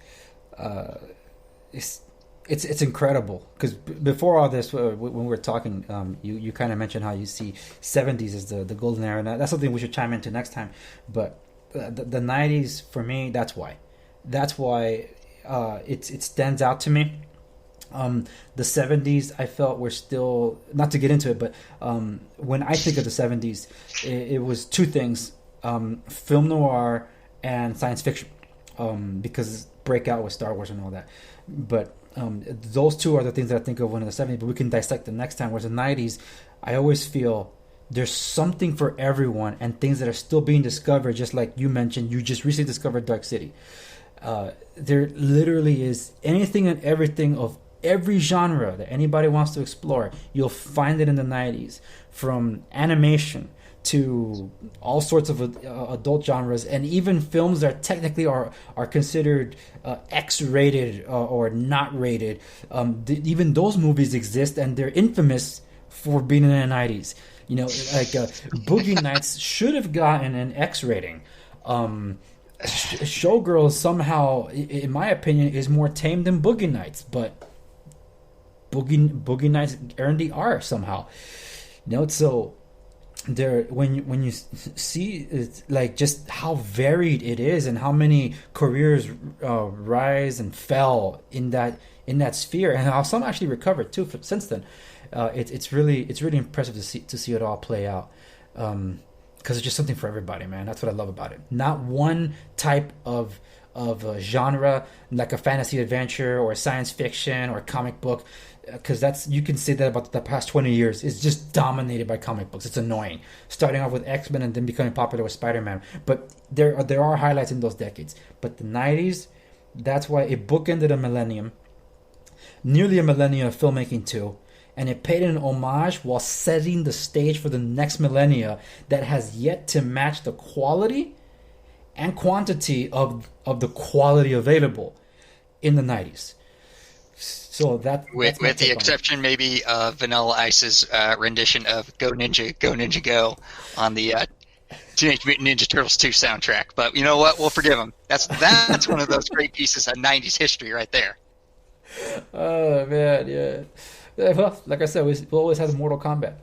It's incredible because before all this, when we were talking, you kind of mentioned how you see '70s as the golden era, and that's something we should chime into next time. But the '90s for me, that's why it stands out to me. The '70s, I felt were still, not to get into it, but when I think of the '70s, it was two things: film noir and science fiction, because breakout with Star Wars and all that. But those two are the things that I think of when in the '70s. But we can dissect them next time. Whereas the '90s, I always feel there's something for everyone and things that are still being discovered. Just like you mentioned, you just recently discovered Dark City. There literally is anything and everything of every genre that anybody wants to explore. You'll find it in the '90s, from animation to all sorts of adult genres, and even films that technically are considered X-rated or not rated. Even those movies exist, and they're infamous for being in the '90s. Boogie Nights should have gotten an X rating. Showgirls somehow, in my opinion, is more tame than Boogie Nights, but Boogie Nights earned the R somehow. So there, when you see it, like just how varied it is and how many careers rise and fell in that sphere, and how some actually recovered too since then. It's really impressive to see it all play out, because it's just something for everybody, man. That's what I love about it. Not one type of genre, like a fantasy adventure or science fiction or comic book, because you can say that about the past 20 years. It's just dominated by comic books. It's annoying, starting off with X-Men and then becoming popular with Spider-Man. But there are highlights in those decades. But the '90s, that's why it bookended a millennium, nearly a millennium of filmmaking too. And it paid an homage while setting the stage for the next millennia that has yet to match the quality and quantity of the quality available in the '90s. So with the exception maybe of Vanilla Ice's rendition of "Go Ninja, Go Ninja Go" on the Teenage Mutant Ninja Turtles 2 soundtrack. But you know what? We'll forgive him. That's one of those great pieces of '90s history right there. Oh man, yeah. Well, like I said, we always have Mortal Kombat.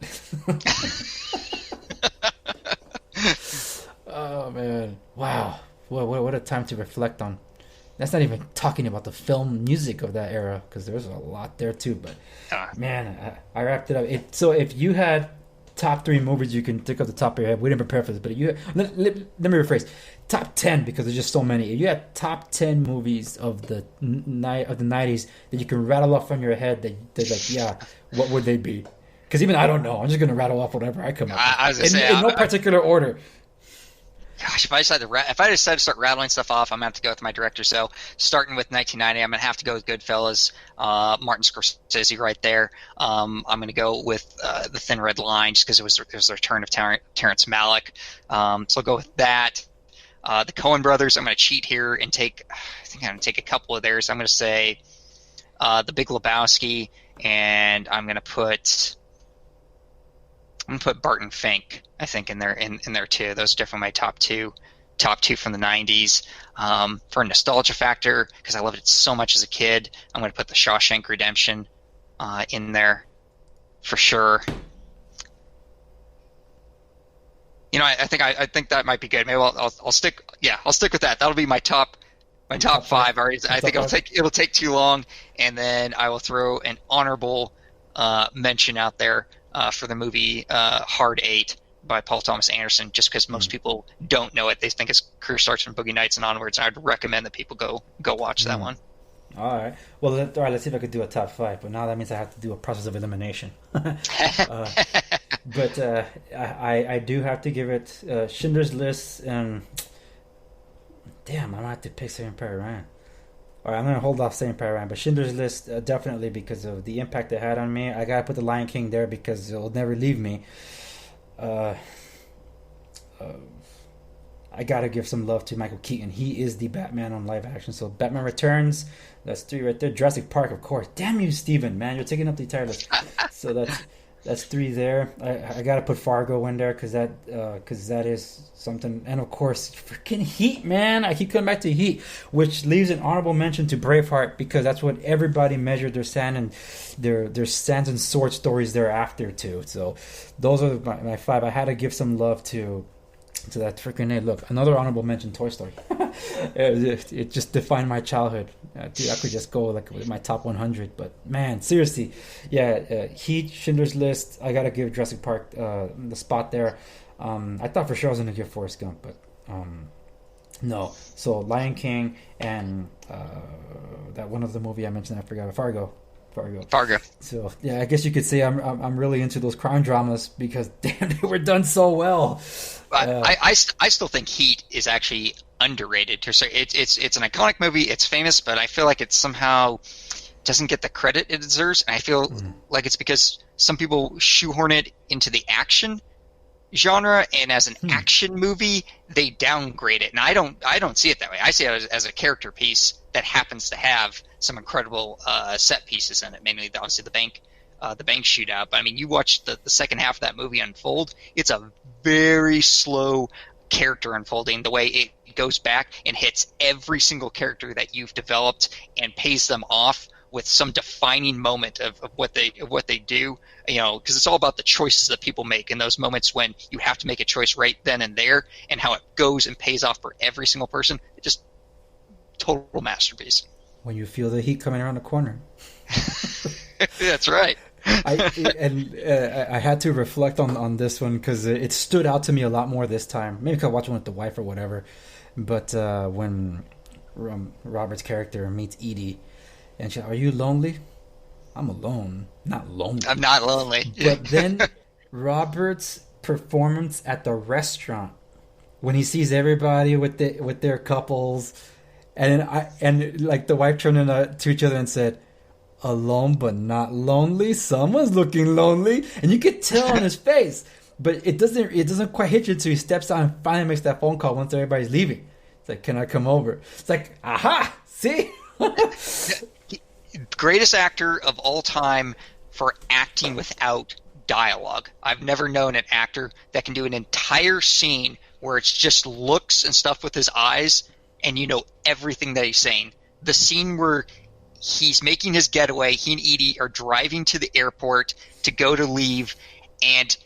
Oh man, wow! What a time to reflect on. That's not even talking about the film music of that era, because there's a lot there too. But man, I wrapped it up. So if you had top 3 movies you can think of the top of your head, we didn't prepare for this, but let me rephrase. Top 10, because there's just so many. If you had top 10 movies of the '90s that you can rattle off on your head, they're like, yeah, what would they be? Because even I don't know. I'm just gonna rattle off whatever I come up with. In no particular order. Gosh, if I decide to start rattling stuff off, I'm gonna have to go with my director. So starting with 1990, I'm gonna have to go with Goodfellas, Martin Scorsese right there. I'm gonna go with The Thin Red Line just because it was the return of Terrence Malick. So I'll go with that. The Coen Brothers, I'm gonna cheat here and I think I'm gonna take a couple of theirs. I'm gonna say The Big Lebowski, and I'm gonna put Barton Fink, I think, in there too. Those are definitely my top two from the '90s. For a nostalgia factor, because I loved it so much as a kid, I'm gonna put The Shawshank Redemption in there for sure. You know, I think that might be good. Maybe I'll stick with that. That'll be my top five. Already, I think it'll take too long, and then I will throw an honorable mention out there for the movie Hard Eight by Paul Thomas Anderson, just because most people don't know it. They think his career starts from Boogie Nights and onwards. I'd recommend that people go watch that one. All right. Well, all right. Let's see if I could do a top five. But now that means I have to do a process of elimination. But I do have to give it Schindler's List. And damn, I might have to pick Saving Private Ryan. All right, I'm gonna hold off Saving Private Ryan, but Schindler's List definitely because of the impact it had on me. I gotta put The Lion King there because it'll never leave me. I gotta give some love to Michael Keaton. He is the Batman on live action. So Batman Returns, that's 3 right there. Jurassic Park, of course. Damn you, Steven, man, you're taking up the entire list. So that's 3 there. I gotta put Fargo in there because that is something. And of course, freaking Heat, man. I keep coming back to Heat, which leaves an honorable mention to Braveheart because that's what everybody measured their sand and their sands and sword stories thereafter to. So those are my 5. I had to give some love to that freaking name. Look, another honorable mention, Toy Story. it just defined my childhood. Dude, I could just go like with my top 100, but man, seriously, yeah. Heat, Schindler's List. I gotta give Jurassic Park the spot there. I thought for sure I was gonna give Forrest Gump, but no. So Lion King and that one of the movie I mentioned, I forgot, Fargo. So yeah, I guess you could say I'm really into those crime dramas because damn, they were done so well. I still think Heat is actually underrated. It's an iconic movie. It's famous, but I feel like it somehow doesn't get the credit it deserves. And I feel like it's because some people shoehorn it into the action genre, and as an action movie, they downgrade it. And I don't see it that way. I see it as a character piece that happens to have some incredible set pieces in it. Mainly, obviously, the bank shootout. But I mean, you watch the second half of that movie unfold. It's a very slow character unfolding. The way it goes back and hits every single character that you've developed and pays them off with some defining moment of what they do. You know, because it's all about the choices that people make in those moments when you have to make a choice right then and there, and how it goes and pays off for every single person. It just total masterpiece. When you feel the heat coming around the corner. That's right. I had to reflect on this one because it stood out to me a lot more this time. Maybe because I watched it with the wife or whatever. But when Robert's character meets Edie, and she's, "Are you lonely?" "I'm alone, not lonely." I'm not lonely. But then Robert's performance at the restaurant when he sees everybody with their couples, and like the wife turned to each other and said, "Alone but not lonely. Someone's looking lonely," and you could tell on his face. But it doesn't quite hit you until he steps out and finally makes that phone call once everybody's leaving. It's like, "Can I come over?" It's like, aha, see. Greatest actor of all time for acting without dialogue. I've never known an actor that can do an entire scene where it's just looks and stuff with his eyes, and you know everything that he's saying. The scene where he's making his getaway, he and Edie are driving to the airport to go to leave, and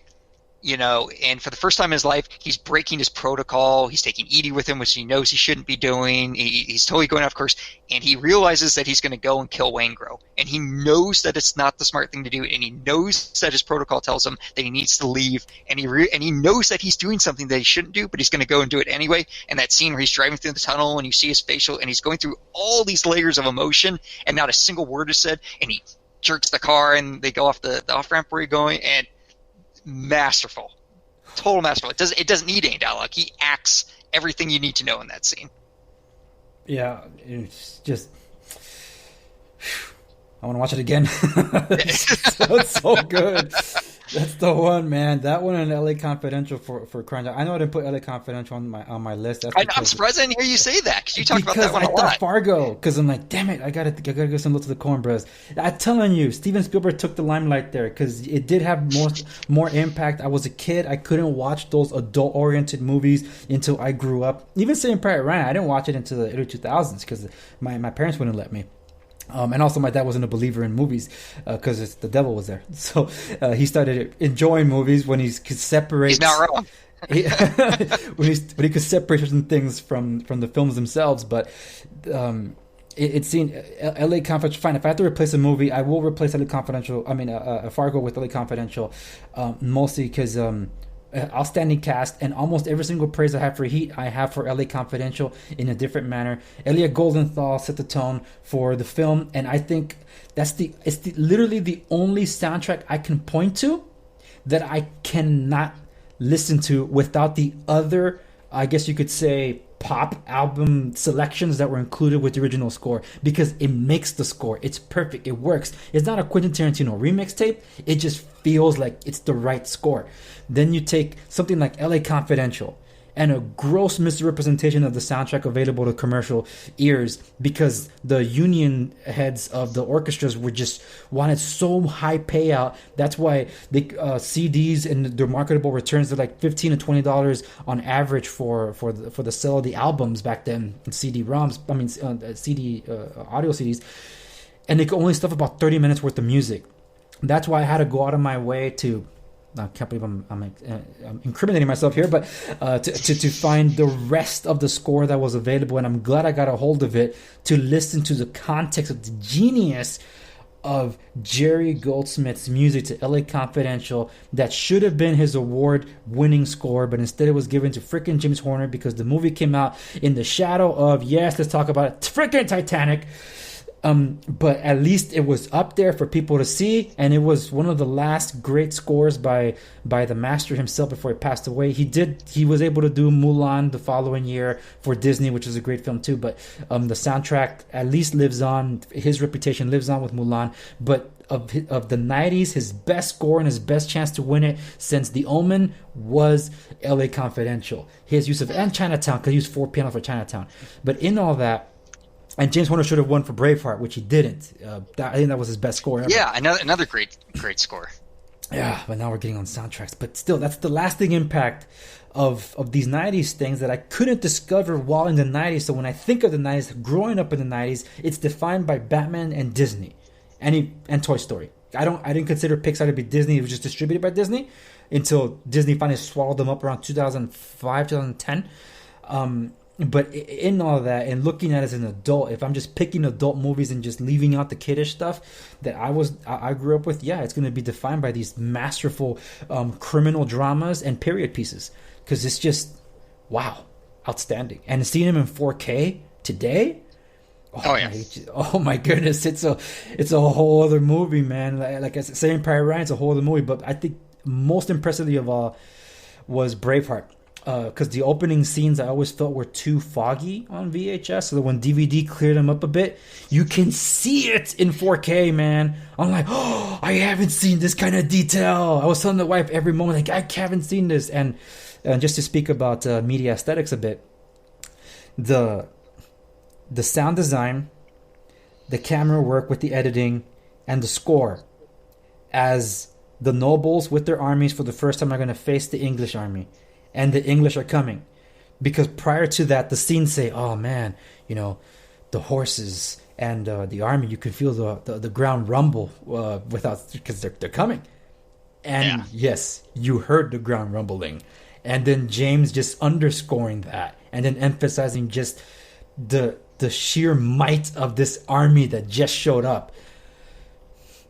and for the first time in his life, he's breaking his protocol. He's taking Edie with him, which he knows he shouldn't be doing. He's totally going off course, and he realizes that he's going to go and kill Waingro. And he knows that it's not the smart thing to do, and he knows that his protocol tells him that he needs to leave, and he knows that he's doing something that he shouldn't do, but he's going to go and do it anyway. And that scene where he's driving through the tunnel, and you see his facial, and he's going through all these layers of emotion, and not a single word is said, and he jerks the car, and they go off the off-ramp where you're going, and masterful, total masterful. It doesn't need any dialogue. He acts everything you need to know in that scene. Yeah, it's just I want to watch it again. It's so good. That's the one, man. That one and L.A. Confidential for crying out. I know I didn't put L.A. Confidential on my list. That's I'm surprised I didn't hear you say that because you talked about that one a lot. Because I thought Fargo. Because I'm like, damn it, I gotta give some love to the Coen Bros. I'm telling you, Steven Spielberg took the limelight there because it did have more impact. I was a kid. I couldn't watch those adult-oriented movies until I grew up. Even Saving Private Ryan, I didn't watch it until the early 2000s because my parents wouldn't let me. And also, my dad wasn't a believer in movies because the devil was there. So he started enjoying movies when he could separate. He's not wrong. when he could separate certain things from the films themselves. But it seemed L.A. Confidential. Fine, if I have to replace a movie, I will replace L.A. Confidential. I mean, Fargo with L.A. Confidential, mostly because. Outstanding cast, and almost every single praise I have for Heat, I have for LA Confidential in a different manner. Elliot Goldenthal set the tone for the film, and I think it's literally the only soundtrack I can point to that I cannot listen to without the other, I guess you could say, pop album selections that were included with the original score, because it makes the score. It's perfect. It works. It's not a Quentin Tarantino remix tape. It just feels like it's the right score. Then you take something like LA Confidential and a gross misrepresentation of the soundtrack available to commercial ears because the union heads of the orchestras were just wanted so high payout. That's why they CDs and their marketable returns are like $15 to $20 on average for the sale of the albums back then. CD-ROMs, CD audio CDs, and they could only stuff about 30 minutes worth of music. That's why I had to go out of my way to. I can't believe I'm incriminating myself here, but to find the rest of the score that was available, and I'm glad I got a hold of it to listen to the context of the genius of Jerry Goldsmith's music to LA Confidential that should have been his award-winning score, but instead it was given to freaking James Horner because the movie came out in the shadow of, yes, let's talk about it, freaking Titanic. But at least it was up there for people to see, and it was one of the last great scores by the master himself before he passed away. He was able to do Mulan the following year for Disney, which is a great film too. But the soundtrack at least lives on. His reputation lives on with Mulan. But of the 90s, his best score and his best chance to win it since The Omen was L.A. Confidential. His use of and Chinatown, because he used 4 piano for Chinatown. But in all that. And James Horner should have won for Braveheart, which he didn't. I think that was his best score ever. Yeah, another great score. Yeah, but now we're getting on soundtracks. But still, that's the lasting impact of these 90s things that I couldn't discover while in the 90s. So when I think of the 90s, growing up in the 90s, it's defined by Batman and Disney and Toy Story. I didn't consider Pixar to be Disney. It was just distributed by Disney until Disney finally swallowed them up around 2005, 2010. But in all that, and looking at it as an adult, if I'm just picking adult movies and just leaving out the kiddish stuff that I grew up with, yeah, it's going to be defined by these masterful criminal dramas and period pieces, because it's just, wow, outstanding. And seeing them in 4K today, oh my goodness, it's a whole other movie, man. Like I said, Saving Private Ryan, it's a whole other movie. But I think most impressively of all was Braveheart. Because the opening scenes I always felt were too foggy on VHS, so that when DVD cleared them up a bit, you can see it in 4K, man. I'm like, oh, I haven't seen this kind of detail. I was telling the wife every moment, like, I haven't seen this. And just to speak about media aesthetics a bit, the sound design, the camera work with the editing, and the score, as the nobles with their armies for the first time are going to face the English army. And the English are coming. Because prior to that, the scenes say, oh man, the horses and the army, you can feel the ground rumble because they're coming. And yes, you heard the ground rumbling. And then James just underscoring that. And then emphasizing just the sheer might of this army that just showed up.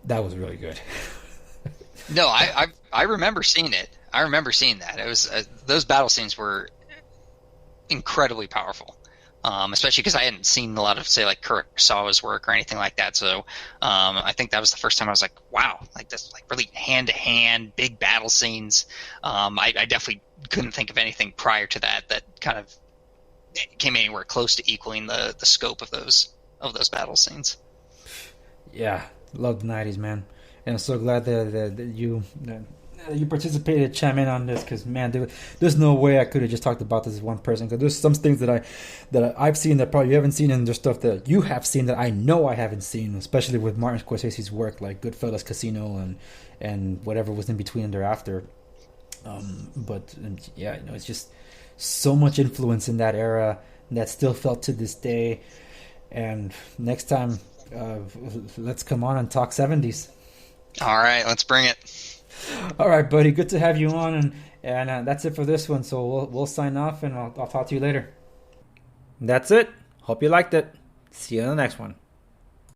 That was really good. No, I remember seeing it. I remember seeing that. It was those battle scenes were incredibly powerful, especially because I hadn't seen a lot of, say, like Kurosawa's work or anything like that. So I think that was the first time I was like, wow, like this, like really hand to hand, big battle scenes. I definitely couldn't think of anything prior to that kind of came anywhere close to equaling the scope of those battle scenes. Yeah, love the '90s, man, and I'm so glad that you participated, chime in on this, because man, there's no way I could have just talked about this as one person. Because there's some things I've seen that probably you haven't seen, and there's stuff that you have seen that I know I haven't seen, especially with Martin Scorsese's work, like Goodfellas, Casino, and whatever was in between and thereafter. But yeah, it's just so much influence in that era that still felt to this day. And next time, let's come on and talk '70s. All right, let's bring it. All right, buddy. Good to have you on, and that's it for this one. So we'll sign off, and I'll talk to you later. That's it. Hope you liked it. See you in the next one.